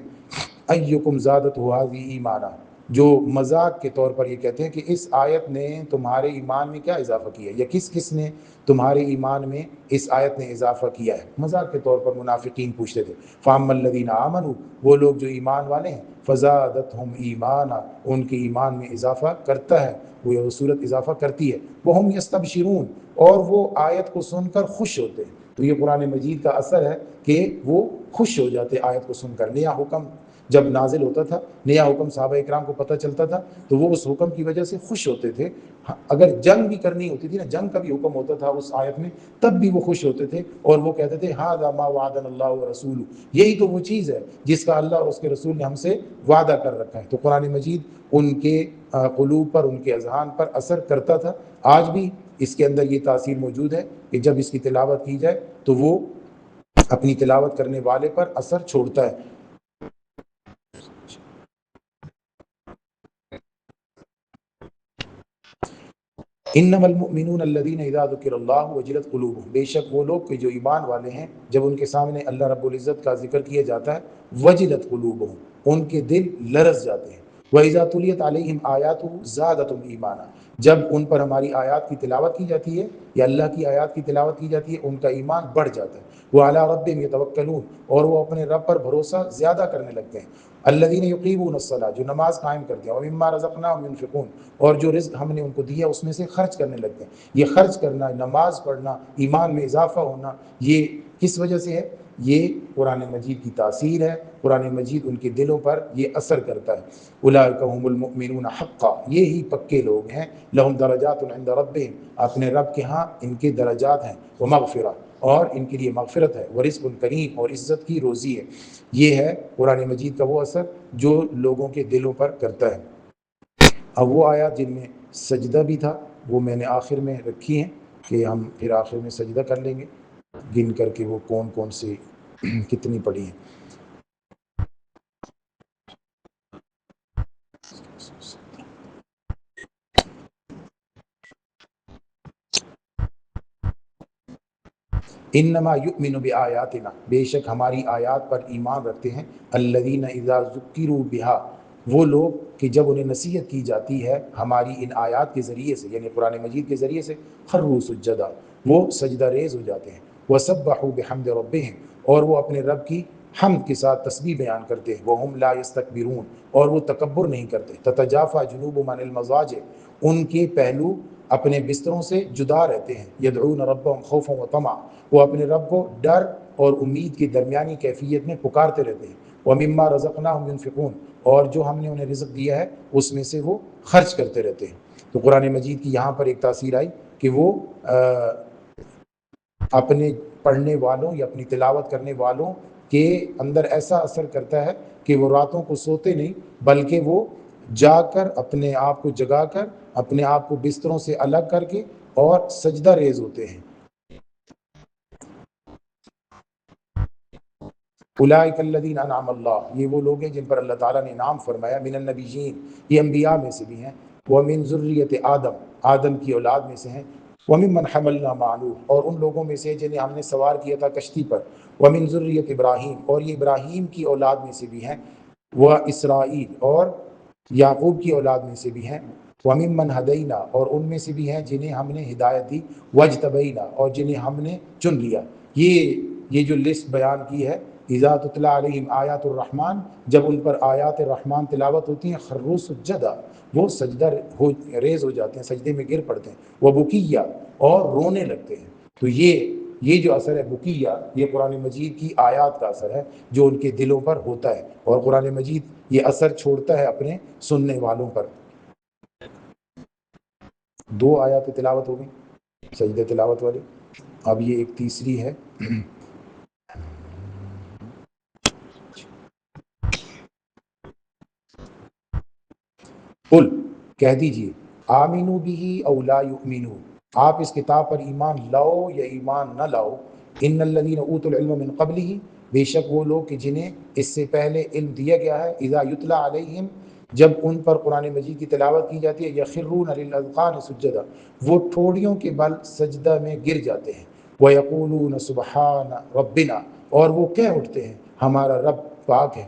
Speaker 1: أَيُّكُمْ زَادَتْهُ هَٰذِهِ ایمانا، جو مذاق کے طور پر یہ کہتے ہیں کہ اس آیت نے تمہارے ایمان میں کیا اضافہ کیا ہے، یا کس کس نے تمہارے ایمان میں اس آیت نے اضافہ کیا ہے، مذاق کے طور پر منافقین پوچھتے تھے۔ فَأَمَّا الَّذِينَ آمَنُوا، وہ لوگ جو ایمان والے ہیں، فَزَادَتْهُمْ ایمانا، ان کے ایمان میں اضافہ کرتا ہے، وہ صورت اضافہ کرتی ہے۔ وَهُمْ يَسْتَبْشِرُونَ، اور وہ آیت کو سن کر خوش ہوتے ہیں۔ تو یہ قرآن مجید کا اثر ہے کہ وہ خوش ہو جاتے آیت کو سن کر۔ نیا حکم جب نازل ہوتا تھا، نیا حکم صحابہ اکرام کو پتہ چلتا تھا تو وہ اس حکم کی وجہ سے خوش ہوتے تھے۔ اگر جنگ بھی کرنی ہوتی تھی نا، جنگ کا بھی حکم ہوتا تھا اس آیت میں، تب بھی وہ خوش ہوتے تھے اور وہ کہتے تھے ھذا ما وعدنا اللہ ورسولہ، یہی تو وہ چیز ہے جس کا اللہ اور اس کے رسول نے ہم سے وعدہ کر رکھا ہے۔ تو قرآن مجید ان کے قلوب پر، ان کے اذہان پر اثر کرتا تھا۔ آج بھی اس کے اندر یہ تاثیر موجود ہے کہ جب اس کی تلاوت کی جائے تو وہ اپنی تلاوت کرنے والے پر اثر چھوڑتا ہے۔ انما المؤمنون الذين اذا ذکر اللہ وجلت قلوبهم، بے شک وہ لوگ کہ جو ایمان والے ہیں جب ان کے سامنے اللہ رب العزت کا ذکر کیا جاتا ہے، وجلت قلوبهم، ان کے دل لرز جاتے ہیں۔ واذا تلیت علیہم آیاتہ زادتہم ایمانا، جب ان پر ہماری آیات کی تلاوت کی جاتی ہے یا اللہ کی آیات کی تلاوت کی جاتی ہے، ان کا ایمان بڑھ جاتا ہے۔ وعلی ربہم یتوکلون، اور وہ اپنے رب پر بھروسہ زیادہ کرنے لگتے ہیں۔ الذین یقیمون الصلاۃ، جو نماز قائم کرتے ہیں، ومما رزقناہم ینفقون، اور جو رزق ہم نے ان کو دیا اس میں سے خرچ کرنے لگتے ہیں۔ یہ خرچ کرنا، نماز پڑھنا، ایمان میں اضافہ ہونا، یہ کس وجہ سے ہے؟ یہ قرآن مجید کی تاثیر ہے۔ قرآن مجید ان کے دلوں پر یہ اثر کرتا ہے۔ اولئک هم المؤمنون حقا، یہی پکے لوگ ہیں۔ لہم درجات عند ربہم، اپنے رب کے ہاں ان کے درجات ہیں۔ ومغفرہ، اور ان کے لیے مغفرت ہے۔ ورزق کریم، اور عزت کی روزی ہے۔ یہ ہے قرآن مجید کا وہ اثر جو لوگوں کے دلوں پر کرتا ہے۔ اب وہ آیات جن میں سجدہ بھی تھا وہ میں نے آخر میں رکھی ہیں کہ ہم پھر آخر میں سجدہ کر لیں گے، گن کر کے وہ کون کون سی کتنی پڑھی ہیں۔ انما یؤمن بآیاتنا، بے شک ہماری آیات پر ایمان رکھتے ہیں، الذین اذا ذکروا بہا، وہ لوگ کہ جب انہیں نصیحت کی جاتی ہے ہماری ان آیات کے ذریعے سے، یعنی قرآن مجید کے ذریعے سے، خروا سجدا، وہ سجدہ ریز ہو جاتے ہیں۔ وسبحوا بحمد ربہم، اور وہ اپنے رب کی حمد کے ساتھ تسبیح بیان کرتے ہیں۔ وہم لا یستکبرون، اور وہ تکبر نہیں کرتے۔ تتجافى جنوبهم عن المضاجع، ان کے پہلو اپنے بستروں سے جدا رہتے ہیں۔ یدعون ربهم خوفا وطمعا، وہ اپنے رب کو ڈر اور امید کی درمیانی کیفیت میں پکارتے رہتے ہیں۔ وَمِمَّا رَزَقْنَاهُمْ يُنْفِقُونَ، اور جو ہم نے انہیں رزق دیا ہے اس میں سے وہ خرچ کرتے رہتے ہیں۔ تو قرآن مجید کی یہاں پر ایک تاثیر آئی کہ وہ اپنے پڑھنے والوں یا اپنی تلاوت کرنے والوں کے اندر ایسا اثر کرتا ہے کہ وہ راتوں کو سوتے نہیں، بلکہ وہ جا کر اپنے آپ کو جگا کر اپنے آپ کو بستروں سے الگ کر کے اور سجدہ ریز ہوتے ہیں۔ اولئک الذین انعم اللہ، یہ وہ لوگ ہیں جن پر اللہ تعالیٰ نے انعام فرمایا، من النبیین، یہ انبیاء میں سے بھی ہیں، ومن ذریت آدم، آدم کی اولاد میں سے ہیں، وممن حملنا مع نوح، اور ان لوگوں میں سے جنہیں ہم نے سوار کیا تھا کشتی پر، ومن ذریت ابراہیم، اور یہ ابراہیم کی اولاد میں سے بھی ہیں، وہ اسرائیل، اور یعقوب کی اولاد میں سے بھی ہیں، وممن ہدینا، اور ان میں سے بھی ہیں جنہیں ہم نے ہدایت دی، واجتبینا، اور جنہیں ہم نے چن لیا۔ یہ جو لسٹ بیان کی ہے، اذا تتلی علیہم آیات الرحمن، جب ان پر آیات الرحمن تلاوت ہوتی ہیں، خروا سجدا، وہ سجدہ ریز ہو جاتے ہیں، سجدے میں گر پڑتے ہیں، وبکیا، اور رونے لگتے ہیں۔ تو یہ جو اثر ہے بکیہ، یہ قرآن مجید کی آیات کا اثر ہے جو ان کے دلوں پر ہوتا ہے، اور قرآن مجید یہ اثر چھوڑتا ہے اپنے سننے والوں پر۔ دو آیات تلاوت ہو گئی سجدہ تلاوت والی، اب یہ ایک تیسری ہے۔ قل، کہہ دیجئے، آمینو بھی او لا یؤمنو، آپ اس کتاب پر ایمان لاؤ یا ایمان نہ لاؤ، ان الذین اوتوا العلم من قبلہ، بے شک وہ لوگ کہ جنہیں اس سے پہلے علم دیا گیا ہے، اذا یتلی علیہم، جب ان پر قرآن مجید کی تلاوت کی جاتی ہے، یخرون للاذقان سجدا، وہ ٹھوڑیوں کے بل سجدہ میں گر جاتے ہیں، ویقولون سبحان ربنا، اور وہ کہہ اٹھتے ہیں ہمارا رب پاک ہے،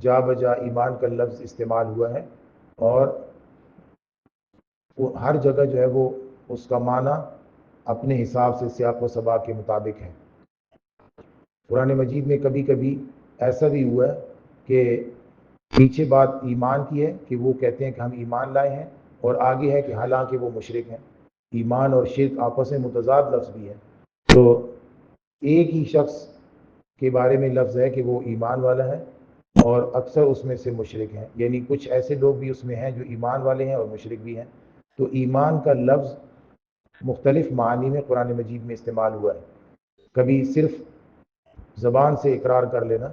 Speaker 1: جا بجا ایمان کا لفظ استعمال ہوا ہے، اور وہ ہر جگہ جو ہے وہ اس کا معنی اپنے حساب سے سیاق و سباق کے مطابق ہے۔ قرآن مجید میں کبھی کبھی ایسا بھی ہوا ہے کہ پیچھے بات ایمان کی ہے کہ وہ کہتے ہیں کہ ہم ایمان لائے ہیں، اور آگے ہے کہ حالانکہ وہ مشرک ہیں۔ ایمان اور شرک آپس میں متضاد لفظ بھی ہے، تو ایک ہی شخص کے بارے میں لفظ ہے کہ وہ ایمان والا ہے، اور اکثر اس میں سے مشرک ہیں، یعنی کچھ ایسے لوگ بھی اس میں ہیں جو ایمان والے ہیں اور مشرک بھی ہیں۔ تو ایمان کا لفظ مختلف معانی میں قرآن مجید میں استعمال ہوا ہے۔ کبھی صرف زبان سے اقرار کر لینا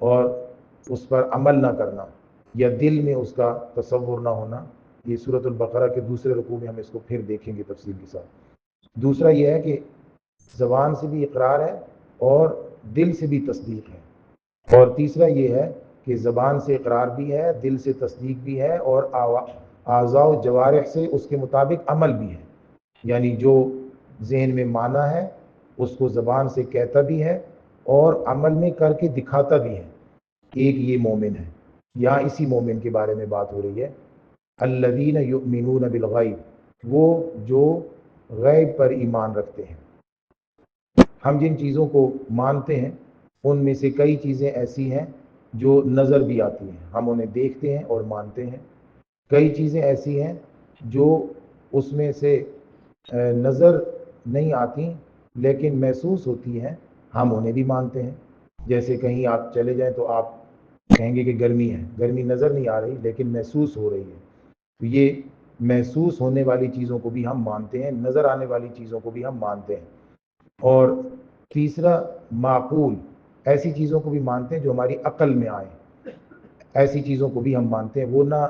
Speaker 1: اور اس پر عمل نہ کرنا، یا دل میں اس کا تصور نہ ہونا، یہ سورۃ البقرہ کے دوسرے رکوع میں ہم اس کو پھر دیکھیں گے تفصیل کے ساتھ۔ دوسرا یہ ہے کہ زبان سے بھی اقرار ہے اور دل سے بھی تصدیق ہے، اور تیسرا یہ ہے کہ زبان سے اقرار بھی ہے، دل سے تصدیق بھی ہے، اور اعضاء و جوارح سے اس کے مطابق عمل بھی ہے، یعنی جو ذہن میں مانا ہے اس کو زبان سے کہتا بھی ہے اور عمل میں کر کے دکھاتا بھی ہے۔ ایک یہ مومن ہے، یہاں اسی مومن کے بارے میں بات ہو رہی ہے۔ الذین یؤمنون بالغیب، وہ جو غیب پر ایمان رکھتے ہیں۔ ہم جن چیزوں کو مانتے ہیں ان میں سے کئی چیزیں ایسی ہیں جو نظر بھی آتی ہیں، ہم انہیں دیکھتے ہیں اور مانتے ہیں۔ کئی چیزیں ایسی ہیں جو اس میں سے نظر نہیں آتی لیکن محسوس ہوتی ہیں، ہم انہیں بھی مانتے ہیں۔ جیسے کہیں آپ چلے جائیں تو آپ کہیں گے کہ گرمی ہے، گرمی نظر نہیں آ رہی لیکن محسوس ہو رہی ہے، تو یہ محسوس ہونے والی چیزوں کو بھی ہم مانتے ہیں، نظر آنے والی چیزوں کو بھی ہم مانتے ہیں۔ اور تیسرا معقول، ایسی چیزوں کو بھی مانتے ہیں جو ہماری عقل میں آئیں، ایسی چیزوں کو بھی ہم مانتے ہیں، وہ نہ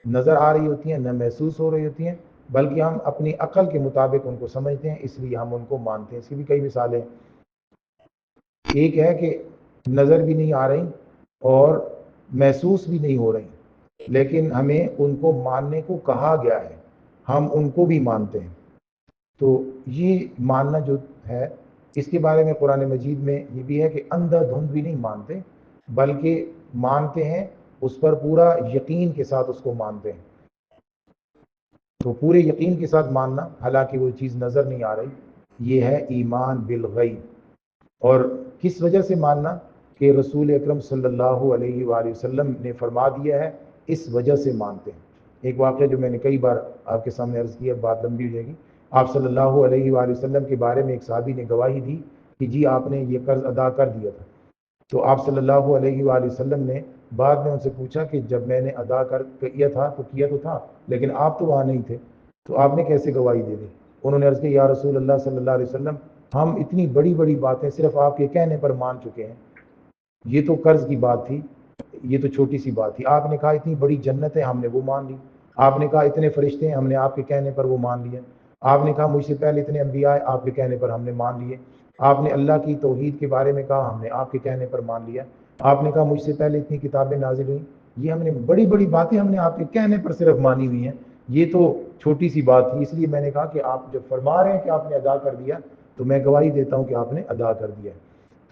Speaker 1: نظر آ رہی ہوتی ہیں نہ محسوس ہو رہی ہوتی ہیں، بلکہ ہم اپنی عقل کے مطابق ان کو سمجھتے ہیں، اس لیے ہم ان کو مانتے ہیں۔ اس کی بھی کئی مثالیں، ایک ہے کہ نظر بھی نہیں آ رہی اور محسوس بھی نہیں ہو رہی لیکن ہمیں ان کو ماننے کو کہا گیا ہے، ہم ان کو بھی مانتے ہیں۔ تو یہ ماننا جو ہے، اس کے بارے میں قرآن مجید میں یہ بھی ہے کہ اندھا دھند بھی نہیں مانتے، بلکہ مانتے ہیں اس پر پورا یقین کے ساتھ اس کو مانتے ہیں۔ تو پورے یقین کے ساتھ ماننا حالانکہ وہ چیز نظر نہیں آ رہی، یہ ہے ایمان بالغیب۔ اور کس وجہ سے ماننا؟ کہ رسول اکرم صلی اللہ علیہ وآلہ وسلم نے فرما دیا ہے، اس وجہ سے مانتے ہیں۔ ایک واقعہ جو میں نے کئی بار آپ کے سامنے عرض کیا، بات لمبی ہو جائے گی۔ آپ صلی اللہ علیہ وآلہ وسلم کے بارے میں ایک صحابی نے گواہی دی کہ جی آپ نے یہ قرض ادا کر دیا تھا۔ تو آپ صلی اللہ علیہ وآلہ وسلم نے بعد میں ان سے پوچھا کہ جب میں نے ادا کیا تھا تو کیا تو تھا لیکن آپ تو وہاں نہیں تھے، تو آپ نے کیسے گواہی دے دی؟ انہوں نے عرض کیا یا رسول اللہ صلی اللہ علیہ وسلم، ہم اتنی بڑی بڑی باتیں صرف آپ کے کہنے پر مان چکے ہیں، یہ تو قرض کی بات تھی، یہ تو چھوٹی سی بات تھی۔ آپ نے کہا اتنی بڑی جنت ہے، ہم نے وہ مان لی۔ آپ نے کہا اتنے فرشتے ہیں، ہم نے آپ کے کہنے پر وہ مان لیے۔ آپ نے کہا مجھ سے پہلے اتنے انبیاء آئے، آپ کے کہنے پر ہم نے مان لیے۔ آپ نے اللہ کی توحید کے بارے میں کہا، ہم نے آپ کے کہنے پر مان لیا۔ آپ نے کہا مجھ سے پہلے اتنی کتابیں نازل ہوئیں، یہ ہم نے بڑی بڑی باتیں ہم نے آپ کے کہنے پر صرف مانی ہوئی ہیں، یہ تو چھوٹی سی بات تھی۔ اس لیے میں نے کہا کہ آپ جب فرما رہے ہیں کہ آپ نے ادا کر دیا تو میں گواہی دیتا ہوں کہ آپ نے ادا کر دیا۔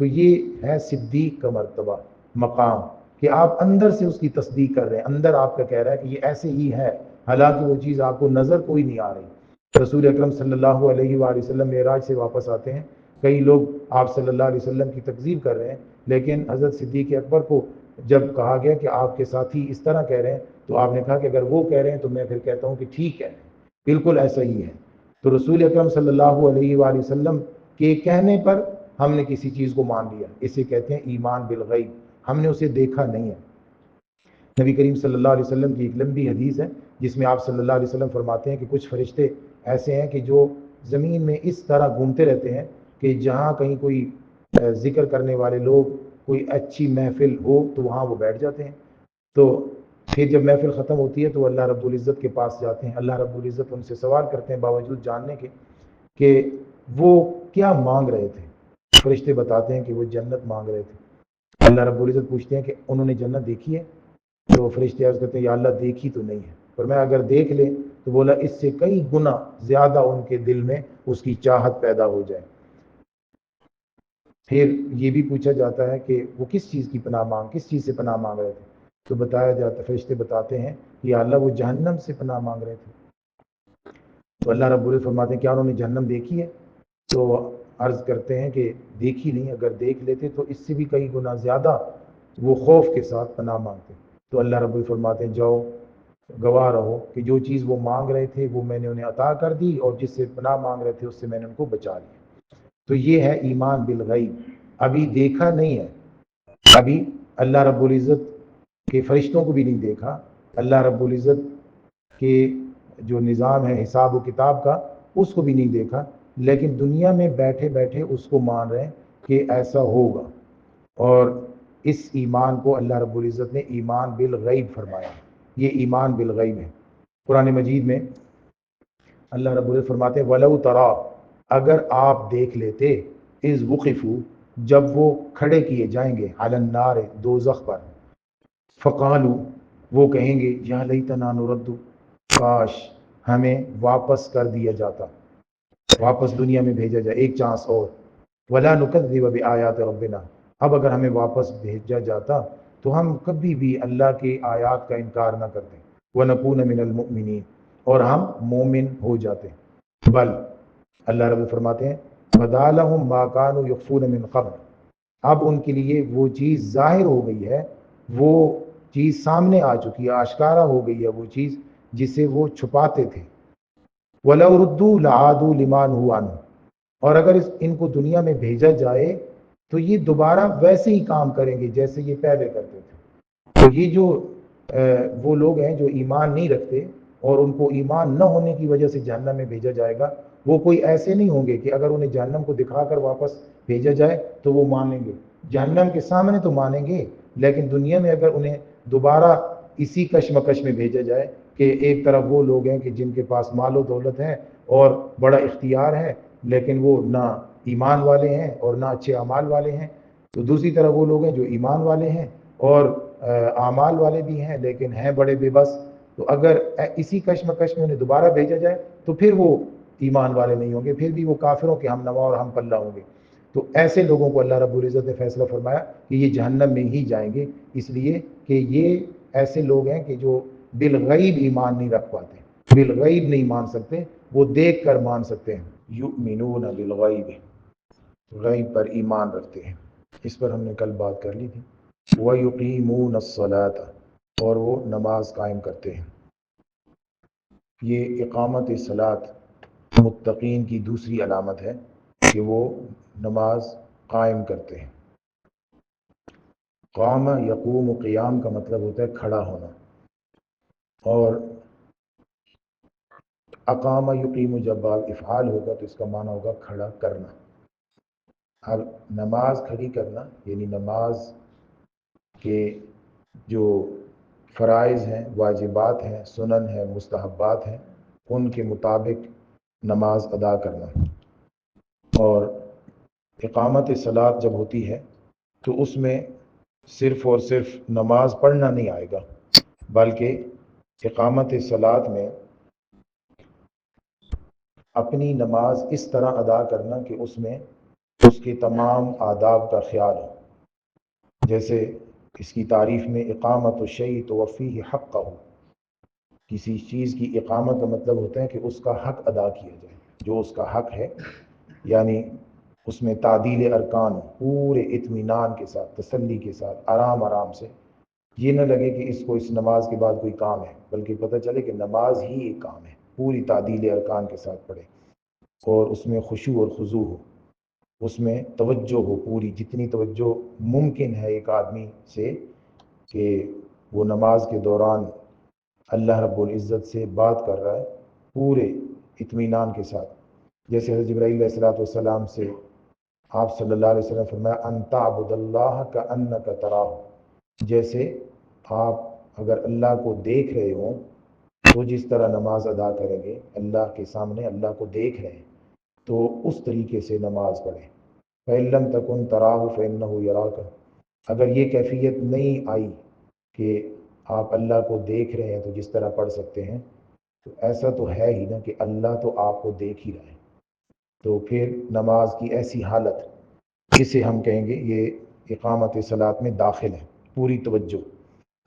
Speaker 1: تو یہ ہے صدیق کا مرتبہ، مقام، کہ آپ اندر سے اس کی تصدیق کر رہے ہیں، اندر آپ کا کہہ رہا ہے کہ یہ ایسے ہی ہے، حالانکہ وہ چیز آپ کو نظر کوئی نہیں آ رہی۔ رسول اکرم صلی اللہ علیہ وآلہ وسلم معراج سے واپس آتے ہیں، کئی لوگ آپ صلی اللہ علیہ وسلم کی تکذیب کر رہے ہیں، لیکن حضرت صدیق اکبر کو جب کہا گیا کہ آپ کے ساتھی اس طرح کہہ رہے ہیں تو آپ نے کہا کہ اگر وہ کہہ رہے ہیں تو میں پھر کہتا ہوں کہ ٹھیک ہے، بالکل ایسا ہی ہے۔ تو رسول اکرم صلی اللہ علیہ وآلہ وسلم کے کہنے پر ہم نے کسی چیز کو مان لیا، اسے کہتے ہیں ایمان بالغیب، ہم نے اسے دیکھا نہیں ہے۔ نبی کریم صلی اللہ علیہ وسلم کی ایک لمبی حدیث ہے جس میں آپ صلی اللہ علیہ وسلم فرماتے ہیں کہ کچھ فرشتے ایسے ہیں کہ جو زمین میں اس طرح گھومتے رہتے ہیں کہ جہاں کہیں کوئی ذکر کرنے والے لوگ، کوئی اچھی محفل ہو تو وہاں وہ بیٹھ جاتے ہیں، تو پھر جب محفل ختم ہوتی ہے تو اللہ رب العزت کے پاس جاتے ہیں، اللہ رب العزت ان سے سوال کرتے ہیں باوجود جاننے کے کہ وہ کیا مانگ رہے تھے۔ فرشتے بتاتے ہیں کہ وہ جنت مانگ رہے تھے۔ اللہ رب العزت پوچھتے ہیں کہ انہوں نے جنت دیکھی ہے؟ تو فرشتے عرض کرتے ہیں یا اللہ دیکھی تو نہیں ہے، پر میں اگر دیکھ لیں تو بولا اس سے کئی گنا زیادہ ان کے دل میں اس کی چاہت پیدا ہو جائے۔ پھر یہ بھی پوچھا جاتا ہے کہ وہ کس چیز کی پناہ کس چیز سے پناہ مانگ رہے تھے؟ تو بتایا جاتا، فرشتے بتاتے ہیں کہ یا اللہ وہ جہنم سے پناہ مانگ رہے تھے۔ تو اللہ رب العزت فرماتے ہیں کیا انہوں نے جہنم دیکھی ہے؟ تو عرض کرتے ہیں کہ دیکھی نہیں، اگر دیکھ لیتے تو اس سے بھی کئی گنا زیادہ وہ خوف کے ساتھ پناہ مانگتے۔ تو اللہ رب العزت فرماتے ہیں جاؤ گواہ رہو کہ جو چیز وہ مانگ رہے تھے وہ میں نے انہیں عطا کر دی، اور جس سے پناہ مانگ رہے تھے اس سے میں نے ان کو بچا لیا۔ تو یہ ہے ایمان بالغیب، ابھی دیکھا نہیں ہے، ابھی اللہ رب العزت کے فرشتوں کو بھی نہیں دیکھا، اللہ رب العزت کے جو نظام ہے حساب و کتاب کا اس کو بھی نہیں دیکھا، لیکن دنیا میں بیٹھے بیٹھے اس کو مان رہے ہیں کہ ایسا ہوگا۔ اور اس ایمان کو اللہ رب العزت نے ایمان بالغیب فرمایا، یہ ایمان بالغیب ہے۔ قرآن مجید میں اللہ رب العزت فرماتے ہیں وَلَوْ تَرَا، اگر آپ دیکھ لیتے، اِذْ وُقِفُوا، جب وہ کھڑے کیے جائیں گے، عَلَى النَّارِ، دوزخ پر، فقالو، وہ کہیں گے یا لیتنا نرد، کاش ہمیں واپس کر دیا جاتا، واپس دنیا میں بھیجا جائے ایک چانس اور، ولا نکذب بآیات ربنا، اب اگر ہمیں واپس بھیجا جاتا تو ہم کبھی بھی اللہ کی آیات کا انکار نہ کرتے، ونکون من المؤمنین، اور ہم مومن ہو جاتے۔ بل اللہ رب فرماتے ہیں بدا لہم ما کانوا یخفون من قبل، اب ان کے لیے وہ چیز ظاہر ہو گئی ہے، وہ چیز سامنے آ چکی ہے، آشکارا ہو گئی ہے وہ چیز جسے وہ چھپاتے تھے۔ وَلَوْ رُدُّوا لَعَادُوا لِمَا نُهُوا عَنْهُ، اور اگر ان کو دنیا میں بھیجا جائے تو یہ دوبارہ ویسے ہی کام کریں گے جیسے یہ پہلے کرتے تھے۔ تو یہ جو وہ لوگ ہیں جو ایمان نہیں رکھتے اور ان کو ایمان نہ ہونے کی وجہ سے جہنم میں بھیجا جائے گا، وہ کوئی ایسے نہیں ہوں گے کہ اگر انہیں جہنم کو دکھا کر واپس بھیجا جائے تو وہ مانیں گے، جہنم کے سامنے تو مانیں گے، لیکن دنیا میں اگر انہیں دوبارہ اسی کشمکش میں بھیجا جائے کہ ایک طرف وہ لوگ ہیں کہ جن کے پاس مال و دولت ہے اور بڑا اختیار ہے لیکن وہ نہ ایمان والے ہیں اور نہ اچھے اعمال والے ہیں، تو دوسری طرف وہ لوگ ہیں جو ایمان والے ہیں اور اعمال والے بھی ہیں لیکن ہیں بڑے بے بس، تو اگر اسی کشمکش میں انہیں دوبارہ بھیجا جائے تو پھر وہ ایمان والے نہیں ہوں گے، پھر بھی وہ کافروں کے ہم نوا اور ہم پلہ ہوں گے۔ تو ایسے لوگوں کو اللہ رب العزت نے فیصلہ فرمایا کہ یہ جہنم میں ہی جائیں گے، اس لیے کہ یہ ایسے لوگ ہیں کہ جو بالغیب ایمان نہیں رکھ پاتے، بالغیب نہیں مان سکتے، وہ دیکھ کر مان سکتے ہیں، یؤمنون بالغیب، غیب پر ایمان رکھتے ہیں۔ اس پر ہم نے کل بات کر لی تھی۔ وَيُقِيمُونَ الصَّلَاةَ، اور وہ نماز قائم کرتے ہیں۔ یہ اقامت صلاۃ متقین کی دوسری علامت ہے کہ وہ نماز قائم کرتے ہیں۔ قام یقوم، قیام کا مطلب ہوتا ہے کھڑا ہونا، اور اقام یقیم جب بعد افعال ہوگا تو اس کا معنی ہوگا کھڑا کرنا۔ اب نماز کھڑی کرنا یعنی نماز کے جو فرائض ہیں، واجبات ہیں، سنن ہیں، مستحبات ہیں، ان کے مطابق نماز ادا کرنا۔ اور اقامت صلاۃ جب ہوتی ہے تو اس میں صرف اور صرف نماز پڑھنا نہیں آئے گا، بلکہ اقامت صلاۃ میں اپنی نماز اس طرح ادا کرنا کہ اس میں اس کے تمام آداب کا خیال ہو۔ جیسے اس کی تعریف میں اقامت الشیء توفیہ حقہ، کسی چیز کی اقامت کا مطلب ہوتا ہے کہ اس کا حق ادا کیا جائے، جو اس کا حق ہے، یعنی اس میں تعدیل ارکان، پورے اطمینان کے ساتھ، تسلی کے ساتھ، آرام آرام سے، یہ نہ لگے کہ اس کو اس نماز کے بعد کوئی کام ہے، بلکہ پتہ چلے کہ نماز ہی ایک کام ہے، پوری تعدیل ارکان کے ساتھ پڑھے، اور اس میں خشوع اور خضوع ہو، اس میں توجہ ہو، پوری جتنی توجہ ممکن ہے ایک آدمی سے کہ وہ نماز کے دوران اللہ رب العزت سے بات کر رہا ہے پورے اطمینان کے ساتھ۔ جیسے حضرت جبرائیل علیہ الصلوۃ والسلام سے آپ صلی اللہ علیہ وسلم فرمایا ان تعبد اللہ کأنک تراہ، جیسے آپ اگر اللہ کو دیکھ رہے ہوں تو جس طرح نماز ادا کریں گے، اللہ کے سامنے اللہ کو دیکھ رہے ہیں تو اس طریقے سے نماز پڑھیں۔ فَإِن لَمْ تَكُنْ تَرَاهُ فَإِنَّهُ يَرَاكَ، اگر یہ کیفیت نہیں آئی کہ آپ اللہ کو دیکھ رہے ہیں تو جس طرح پڑھ سکتے ہیں، تو ایسا تو ہے ہی نا کہ اللہ تو آپ کو دیکھ ہی رہے ہیں، تو پھر نماز کی ایسی حالت جسے ہم کہیں گے یہ اقامت صلاۃ میں داخل ہے، پوری توجہ،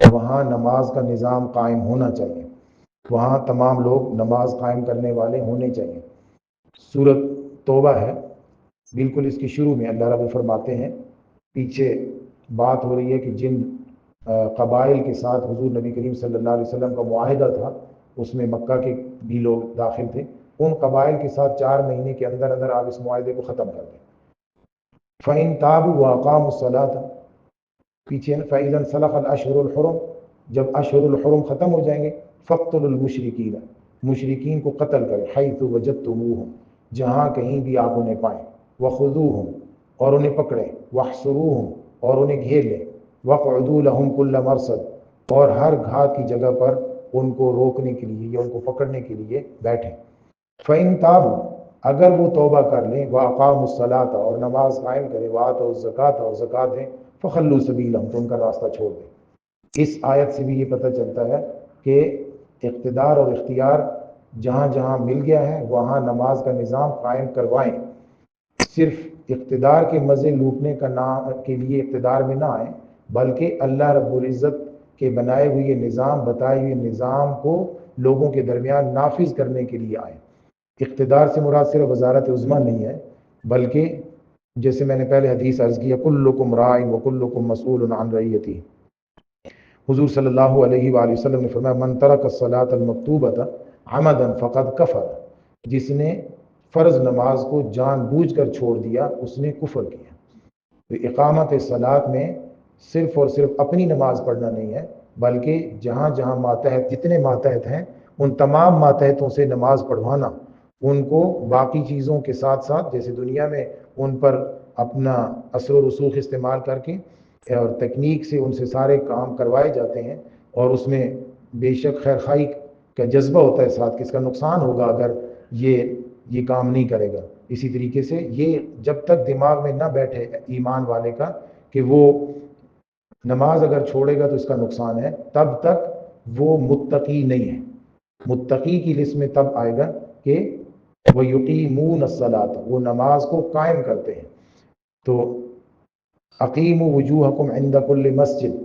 Speaker 1: وہاں نماز کا نظام قائم ہونا چاہیے، وہاں تمام لوگ نماز قائم کرنے والے ہونے چاہیے۔ سورۃ توبہ ہے، بالکل اس کی شروع میں اللہ رب فرماتے ہیں، پیچھے بات ہو رہی ہے کہ جن قبائل کے ساتھ حضور نبی کریم صلی اللہ علیہ وسلم کا معاہدہ تھا، اس میں مکہ کے بھی لوگ داخل تھے، ان قبائل کے ساتھ 4 مہینے کے اندر اندر آپ اس معاہدے کو ختم کر دیں۔ فَإِن تَابُوا وَأَقَامُوا الصَّلَاةَ، پیچھے فَإِذَا انسَلَخَ الْأَشْهُرُ الْحُرُمُ، جب اشہر الحرم ختم ہو جائیں گے، فَاقْتُلُوا الْمُشْرِكِينَ، مشرکین کو قتل کریں، حَيْثُ وَجَدتُّمُوهُمْ، جہاں کہیں بھی آپ انہیں پائیں، وَخُذُوهُمْ، اور انہیں پکڑیں، وَاحْصُرُوهُمْ، اور انہیں گھیر لیں، وَاقْعُدُوا لَهُمْ كُلَّ مَرْصَدٍ، اور ہر گھات کی جگہ پر ان کو روکنے کے لیے یا ان کو پکڑنے کے لیے بیٹھیں۔ فَإِن تَابُوا، اگر وہ توبہ کر لیں، وَأَقَامُوا الصَّلَاةَ، اور نماز قائم کریں، وَآتَوُا الزَّکَاةَ، اور زکوٰۃ دیں، فَخَلُّوا سَبِیلَهُمْ، تو ان کا راستہ چھوڑ دیں۔ اس آیت سے بھی یہ پتہ چلتا ہے کہ اقتدار اور اختیار جہاں جہاں مل گیا ہے وہاں نماز کا نظام قائم کروائیں، صرف اقتدار کے مزے لوٹنے کا نام کے لیے اقتدار میں نہ آئیں، بلکہ اللہ رب العزت کے بنائے ہوئے نظام، بتائے ہوئے نظام کو لوگوں کے درمیان نافذ کرنے کے لیے آئیں۔ اقتدار سے مراد صرف وزارت عظمیٰ نہیں ہے، بلکہ جیسے میں نے پہلے حدیث عرض کیا، کلکم راع وکلکم مسئول عن رعیتہ، حضور صلی اللہ علیہ وآلہ وسلم نے فرمایا، من ترک الصلاۃ المکتوبۃ عمدا فقد کفر، جس نے فرض نماز کو جان بوجھ کر چھوڑ دیا اس نے کفر کیا۔ تو اقامت صلاۃ میں صرف اور صرف اپنی نماز پڑھنا نہیں ہے، بلکہ جہاں جہاں ماتحت، جتنے ماتحت ہیں ان تمام ماتحتوں سے نماز پڑھوانا، ان کو باقی چیزوں کے ساتھ ساتھ، جیسے دنیا میں ان پر اپنا اثر و رسوخ استعمال کر کے اور تکنیک سے ان سے سارے کام کروائے جاتے ہیں، اور اس میں بے شک خیر خواہی کا جذبہ ہوتا ہے ساتھ کہ اس کا نقصان ہوگا اگر یہ کام نہیں کرے گا۔ اسی طریقے سے یہ جب تک دماغ میں نہ بیٹھے ایمان والے کا کہ وہ نماز اگر چھوڑے گا تو اس کا نقصان ہے، تب تک وہ متقی نہیں ہے۔ متقی کی لسٹ میں تب آئے گا کہ وہ یقیمون الصلاۃ، وہ نماز کو قائم کرتے ہیں۔ تو اقیموا وجوہکم عند کل مسجد،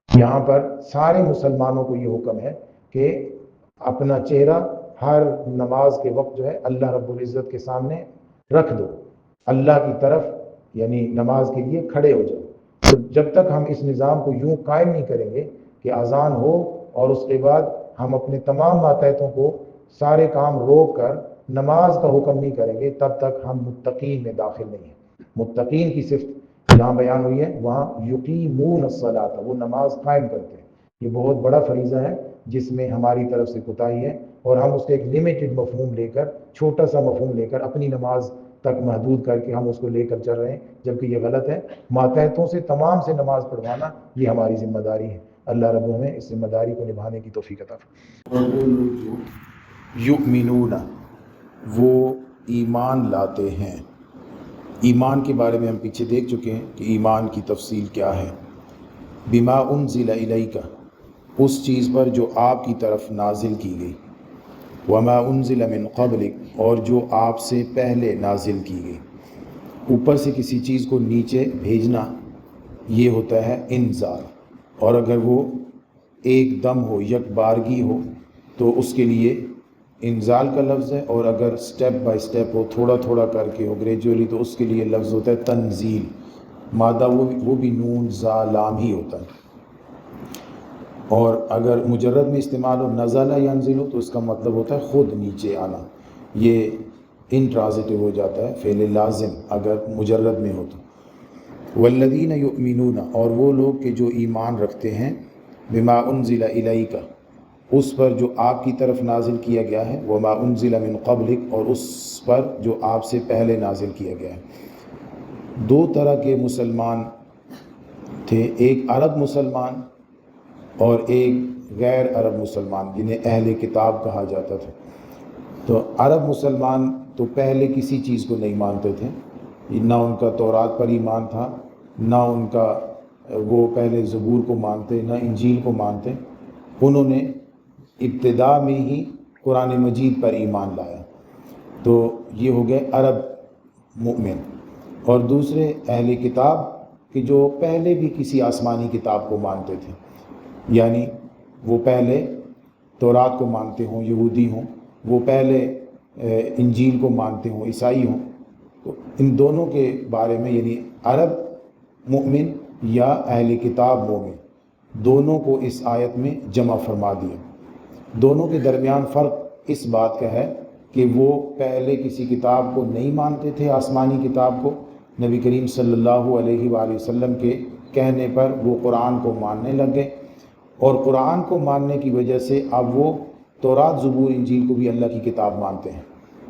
Speaker 1: یہاں پر سارے مسلمانوں کو یہ حکم ہے کہ اپنا چہرہ ہر نماز کے وقت جو ہے اللہ رب العزت کے سامنے رکھ دو، اللہ کی طرف یعنی نماز کے لیے کھڑے ہو جاؤ۔ تو جب تک ہم اس نظام کو یوں قائم نہیں کریں گے کہ اذان ہو اور اس کے بعد ہم اپنے تمام ماتحتوں کو سارے کام روک کر نماز کا حکم نہیں کریں گے، تب تک ہم متقین میں داخل نہیں ہیں۔ متقین کی صفت جہاں بیان ہوئی ہے وہاں یقیمون الصلاۃ، وہ نماز قائم کرتے ہیں۔ یہ بہت بڑا فریضہ ہے جس میں ہماری طرف سے کوتاہی ہے، اور ہم اس کے ایک لمیٹڈ مفہوم لے کر، چھوٹا سا مفہوم لے کر اپنی نماز تک محدود کر کے ہم اس کو لے کر چل رہے ہیں، جبکہ یہ غلط ہے۔ ماتحتوں سے تمام سے نماز پڑھوانا یہ ہماری ذمہ داری ہے۔ اللہ رب ہمیں اس ذمہ داری کو نبھانے کی توفیق عطا فرمائے۔ یؤمنون، وہ ایمان لاتے ہیں۔ ایمان کے بارے میں ہم پیچھے دیکھ چکے ہیں کہ ایمان کی تفصیل کیا ہے۔ بما انزل الیک، اس چیز پر جو آپ کی طرف نازل کی گئی، وما انزل من قبلک، اور جو آپ سے پہلے نازل کی گئی۔ اوپر سے کسی چیز کو نیچے بھیجنا یہ ہوتا ہے انزال، اور اگر وہ ایک دم ہو، یک بارگی ہو، تو اس کے لیے انزال کا لفظ ہے، اور اگر سٹیپ بائی سٹیپ ہو، تھوڑا تھوڑا کر کے ہو، گریجولی، تو اس کے لیے لفظ ہوتا ہے تنزیل۔ مادہ وہ بھی نون زا لام ہی ہوتا ہے۔ اور اگر مجرد میں استعمال ہو، نزل ینزل، تو اس کا مطلب ہوتا ہے خود نیچے آنا۔ یہ انٹرانزٹیو ہو جاتا ہے، فعل لازم اگر مجرد میں ہو تو۔ والذین یؤمنون، اور وہ لوگ کہ جو ایمان رکھتے ہیں، بما انزل الیک، اس پر جو آپ کی طرف نازل کیا گیا ہے، وما انزل من قبلک، اور اس پر جو آپ سے پہلے نازل کیا گیا ہے۔ دو طرح کے مسلمان تھے، ایک عرب مسلمان اور ایک غیر عرب مسلمان، جنہیں اہل کتاب کہا جاتا تھا۔ تو عرب مسلمان تو پہلے کسی چیز کو نہیں مانتے تھے، نہ ان کا تورات پر ایمان تھا، نہ ان کا وہ پہلے زبور کو مانتے، نہ انجیل کو مانتے۔ انہوں نے ابتدا میں ہی قرآن مجید پر ایمان لایا، تو یہ ہو گئے عرب مؤمن۔ اور دوسرے اہل کتاب کہ جو پہلے بھی کسی آسمانی کتاب کو مانتے تھے، یعنی وہ پہلے تورات کو مانتے ہوں، یہودی ہوں، وہ پہلے انجیل کو مانتے ہوں، عیسائی ہوں، تو ان دونوں کے بارے میں یعنی عرب مومن یا اہل کتاب مومن دونوں کو اس آیت میں جمع فرما دیا۔ دونوں کے درمیان فرق اس بات کا ہے کہ وہ پہلے کسی کتاب کو نہیں مانتے تھے، آسمانی کتاب کو، نبی کریم صلی اللہ علیہ وآلہ وسلم کے کہنے پر وہ قرآن کو ماننے لگ گئے، اور قرآن کو ماننے کی وجہ سے اب وہ تورات، زبور، انجیل کو بھی اللہ کی کتاب مانتے ہیں۔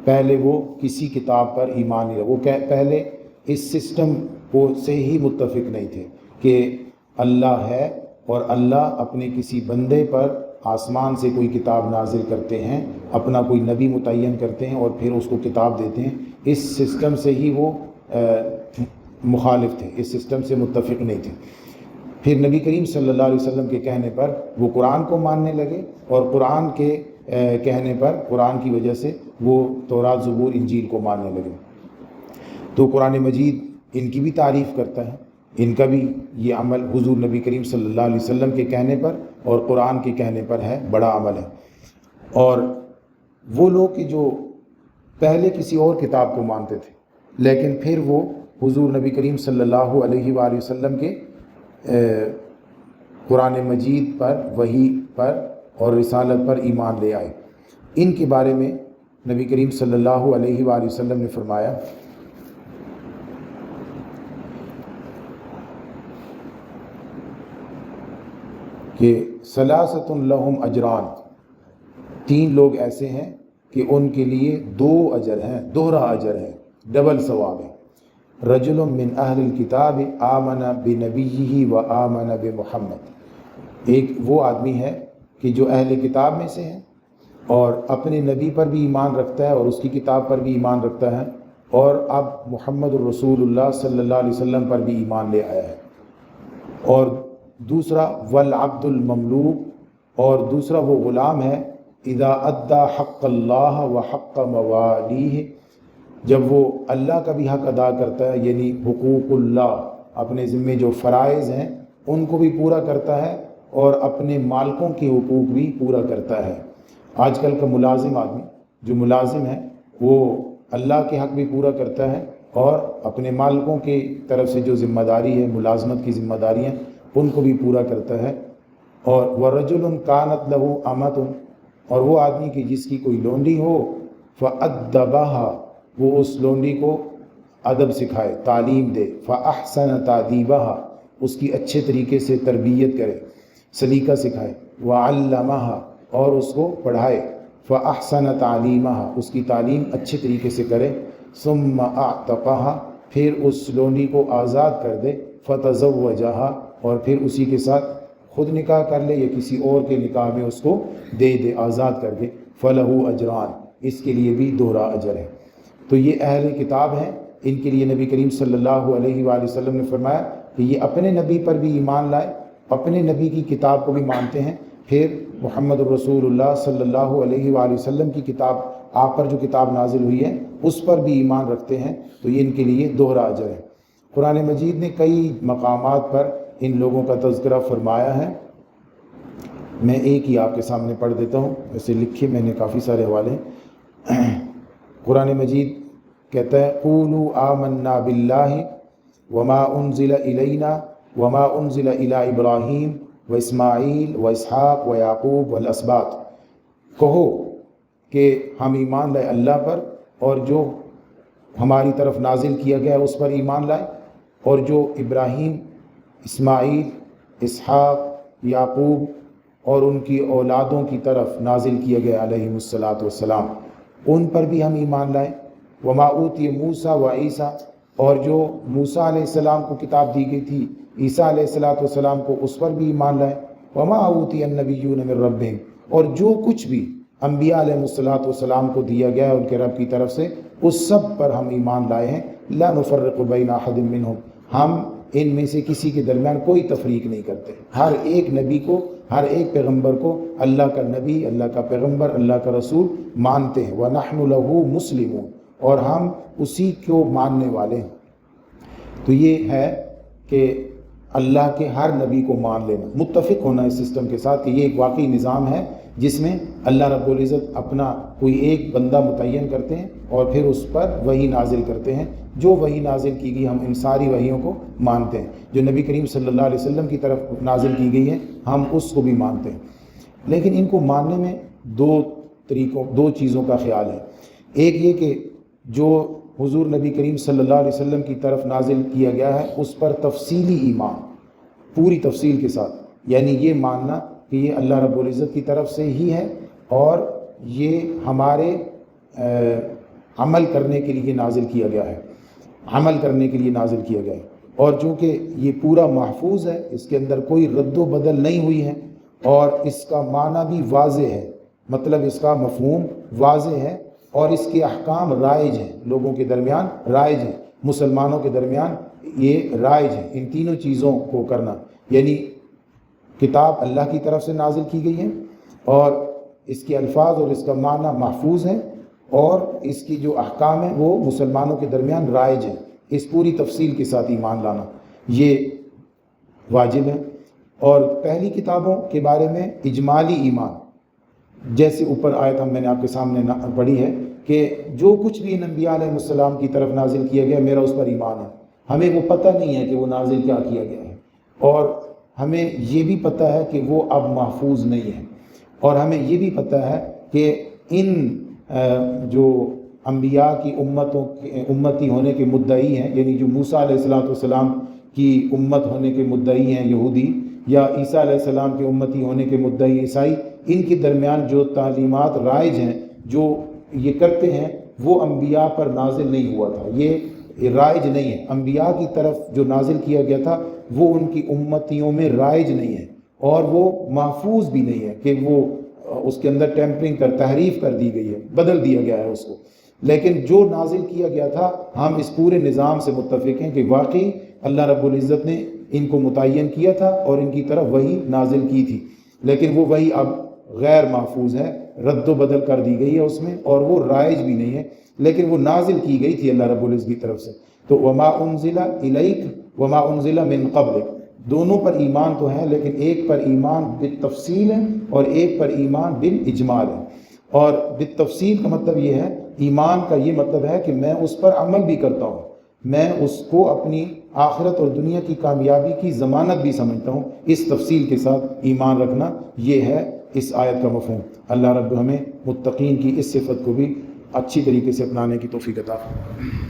Speaker 1: پہلے وہ کسی کتاب پر ایمان نہیں رکھتے، وہ پہلے اس سسٹم کو سے ہی متفق نہیں تھے کہ اللہ ہے اور اللہ اپنے کسی بندے پر آسمان سے کوئی کتاب نازل کرتے ہیں، اپنا کوئی نبی متعین کرتے ہیں اور پھر اس کو کتاب دیتے ہیں۔ اس سسٹم سے ہی وہ مخالف تھے، اس سسٹم سے متفق نہیں تھے۔ پھر نبی کریم صلی اللہ علیہ وسلم کے کہنے پر وہ قرآن کو ماننے لگے، اور قرآن کے کہنے پر، قرآن کی وجہ سے وہ تورات، زبور، انجیل کو ماننے لگے۔ تو قرآن مجید ان کی بھی تعریف کرتا ہے، ان کا بھی یہ عمل حضور نبی کریم صلی اللہ علیہ وسلم کے کہنے پر اور قرآن کے کہنے پر ہے، بڑا عمل ہے۔ اور وہ لوگ کہ جو پہلے کسی اور کتاب کو مانتے تھے لیکن پھر وہ حضور نبی کریم صلی اللہ علیہ وآلہ وسلم کے قرآن مجید پر، وحی پر اور رسالت پر ایمان لے آئے، ان کے بارے میں نبی کریم صلی اللہ علیہ وآلہ وسلم نے فرمایا کہ ثلاثۃ لہم اجران، 3 لوگ ایسے ہیں کہ ان کے لیے 2 اجر ہیں، دوہرا اجر ہے، ڈبل ثواب ہے۔ رجل من اہل الکتاب آمن بنبیہ و آمن بمحمد، ایک وہ آدمی ہے کہ جو اہل کتاب میں سے ہے اور اپنے نبی پر بھی ایمان رکھتا ہے اور اس کی کتاب پر بھی ایمان رکھتا ہے، اور اب محمد الرسول اللہ صلی اللہ علیہ وسلم پر بھی ایمان لے آیا ہے۔ اور دوسرا والعبد المملوک، اور دوسرا وہ غلام ہے اذا ادى حق اللہ و حق موالیہ، جب وہ اللہ کا بھی حق ادا کرتا ہے، یعنی حقوق اللہ، اپنے ذمے جو فرائض ہیں ان کو بھی پورا کرتا ہے اور اپنے مالکوں کے حقوق بھی پورا کرتا ہے۔ آج کل کا ملازم آدمی جو ملازم ہے وہ اللہ کے حق بھی پورا کرتا ہے اور اپنے مالکوں کی طرف سے جو ذمہ داری ہے، ملازمت کی ذمہ داری ہیں، ان کو بھی پورا کرتا ہے۔ اور وَرَجُلٌ كَانَتْ لَهُ أَمَةٌ، اور وہ آدمی کی جس کی کوئی لونڈی ہو، فَأَدَّبَهَا، وہ اس لونڈی کو ادب سکھائے، تعلیم دے، فَأَحْسَنَ تَعْدِيبَهَا، اس کی اچھے طریقے سے تربیت کرے، سلیقہ سکھائے، وَعَلَّمَهَا، اور اس کو پڑھائے، فَأَحْسَنَ تَعْلِيمَهَا، اس کی تعلیم اچھے طریقے سے کرے، ثُمَّ أَعْتَقَهَا، پھر اس لونڈی کو آزاد کر دے، فَتَزَوَّجَهَا، اور پھر اسی کے ساتھ خود نکاح کر لے یا کسی اور کے نکاح میں اس کو دے دے، آزاد کر دے، فَلَهُ أَجْرَانِ، اس کے لیے بھی دوہرا اجر ہے۔ تو یہ اہل کتاب ہیں، ان کے لیے نبی کریم صلی اللہ علیہ وآلہ وسلم نے فرمایا کہ یہ اپنے نبی پر بھی ایمان لائے، اپنے نبی کی کتاب کو بھی مانتے ہیں، پھر محمد الرسول اللہ صلی اللہ علیہ وآلہ وسلم کی کتاب، آپ پر جو کتاب نازل ہوئی ہے اس پر بھی ایمان رکھتے ہیں، تو یہ ان کے لیے دوہرا اجر ہے۔ قرآن مجید نے کئی مقامات پر ان لوگوں کا تذکرہ فرمایا ہے، میں ایک ہی آپ کے سامنے پڑھ دیتا ہوں، ویسے لکھے میں نے کافی سارے حوالے۔ قرآن مجید کہتا ہے قولوا آمنا باللہ وما انزل الینا وما انزل الی ابراہیم و اسماعیل و اسحاق و یعقوب والاسباط، کہو کہ ہم ایمان لائے اللہ پر اور جو ہماری طرف نازل کیا گیا ہے اس پر ایمان لائے، اور جو ابراہیم، اسماعیل، اسحاق، یعقوب اور ان کی اولادوں کی طرف نازل کیا گیا علیہم الصلاۃ والسلام، ان پر بھی ہم ایمان لائے، وما اوتی موسیٰ و عیسیٰ، اور جو موسیٰ علیہ السلام کو کتاب دی گئی تھی، عیسیٰ علیہ السلام کو، اس پر بھی ایمان لائے، وما اوتی النبیون من ربہم، اور جو کچھ بھی انبیاء علیہ السلام کو دیا گیا ہے ان کے رب کی طرف سے، اس سب پر ہم ایمان لائے ہیں، لا نفرق بین احد منہم، ہم ان میں سے کسی کے درمیان کوئی تفریق نہیں کرتے، ہر ایک نبی کو، ہر ایک پیغمبر کو اللہ کا نبی، اللہ کا پیغمبر، اللہ کا رسول مانتے ہیں، وَنَحْنُ لَهُ مُسْلِمُونَ، اور ہم اسی کو ماننے والے ہیں۔ تو یہ ہے کہ اللہ کے ہر نبی کو مان لینا، متفق ہونا اس سسٹم کے ساتھ کہ یہ ایک واقعی نظام ہے جس میں اللہ رب العزت اپنا کوئی ایک بندہ متعین کرتے ہیں اور پھر اس پر وحی نازل کرتے ہیں. جو وحی نازل کی گئی ہم ان ساری وحیوں کو مانتے ہیں. جو نبی کریم صلی اللہ علیہ وسلم کی طرف نازل کی گئی ہے ہم اس کو بھی مانتے ہیں. لیکن ان کو ماننے میں دو چیزوں کا خیال ہے. ایک یہ کہ جو حضور نبی کریم صلی اللہ علیہ وسلم کی طرف نازل کیا گیا ہے اس پر تفصیلی ایمان، پوری تفصیل کے ساتھ، یعنی یہ ماننا کہ یہ اللہ رب العزت کی طرف سے ہی ہے اور یہ ہمارے عمل کرنے کے لیے نازل کیا گیا ہے، عمل کرنے کے لیے نازل کیا گیا ہے. اور چونکہ یہ پورا محفوظ ہے، اس کے اندر کوئی رد و بدل نہیں ہوئی ہے اور اس کا معنی بھی واضح ہے، مطلب اس کا مفہوم واضح ہے اور اس کے احکام رائج ہیں، لوگوں کے درمیان رائج ہیں، مسلمانوں کے درمیان یہ رائج ہے. ان تینوں چیزوں کو کرنا، یعنی کتاب اللہ کی طرف سے نازل کی گئی ہے اور اس کے الفاظ اور اس کا معنی محفوظ ہے اور اس کی جو احکام ہیں وہ مسلمانوں کے درمیان رائج ہیں. اس پوری تفصیل کے ساتھ ایمان لانا یہ واجب ہے. اور پہلی کتابوں کے بارے میں اجمالی ایمان، جیسے اوپر آیت میں نے آپ کے سامنے پڑھی ہے کہ جو کچھ بھی ان انبیاء علیہ السلام کی طرف نازل کیا گیا میرا اس پر ایمان ہے. ہمیں وہ پتہ نہیں ہے کہ وہ نازل کیا کیا گیا ہے اور ہمیں یہ بھی پتہ ہے کہ وہ اب محفوظ نہیں ہے اور ہمیں یہ بھی پتہ ہے کہ ان جو انبیاء کی امتی ہونے کے مدعی ہیں، یعنی جو موسیٰ علیہ السلام کی امت ہونے کے مدعی ہیں یہودی، یا عیسیٰ علیہ السلام کے امتی ہونے کے مدعی عیسائی، ان کے درمیان جو تعلیمات رائج ہیں، جو یہ کرتے ہیں، وہ انبیاء پر نازل نہیں ہوا تھا، یہ رائج نہیں ہے. انبیاء کی طرف جو نازل کیا گیا تھا وہ ان کی امتیوں میں رائج نہیں ہے اور وہ محفوظ بھی نہیں ہے کہ وہ اس کے اندر ٹیمپرنگ تحریف کر دی گئی ہے، بدل دیا گیا ہے اس کو. لیکن جو نازل کیا گیا تھا ہم اس پورے نظام سے متفق ہیں کہ واقعی اللہ رب العزت نے ان کو متعین کیا تھا اور ان کی طرف وحی نازل کی تھی. لیکن وہ وحی اب غیر محفوظ ہے، رد و بدل کر دی گئی ہے اس میں اور وہ رائج بھی نہیں ہے، لیکن وہ نازل کی گئی تھی اللہ رب العزت کی طرف سے. تو وما انزل الیک وما انزل من قبلک، دونوں پر ایمان تو ہے لیکن ایک پر ایمان بالتفصیل ہے اور ایک پر ایمان بالاجمال ہے. اور بالتفصیل کا مطلب یہ ہے، ایمان کا یہ مطلب ہے کہ میں اس پر عمل بھی کرتا ہوں، میں اس کو اپنی آخرت اور دنیا کی کامیابی کی ضمانت بھی سمجھتا ہوں. اس تفصیل کے ساتھ ایمان رکھنا یہ ہے اس آیت کا مفہوم. اللہ رب ہمیں متقین کی اس صفت کو بھی اچھی طریقے سے اپنانے کی توفیق عطا فرمائے.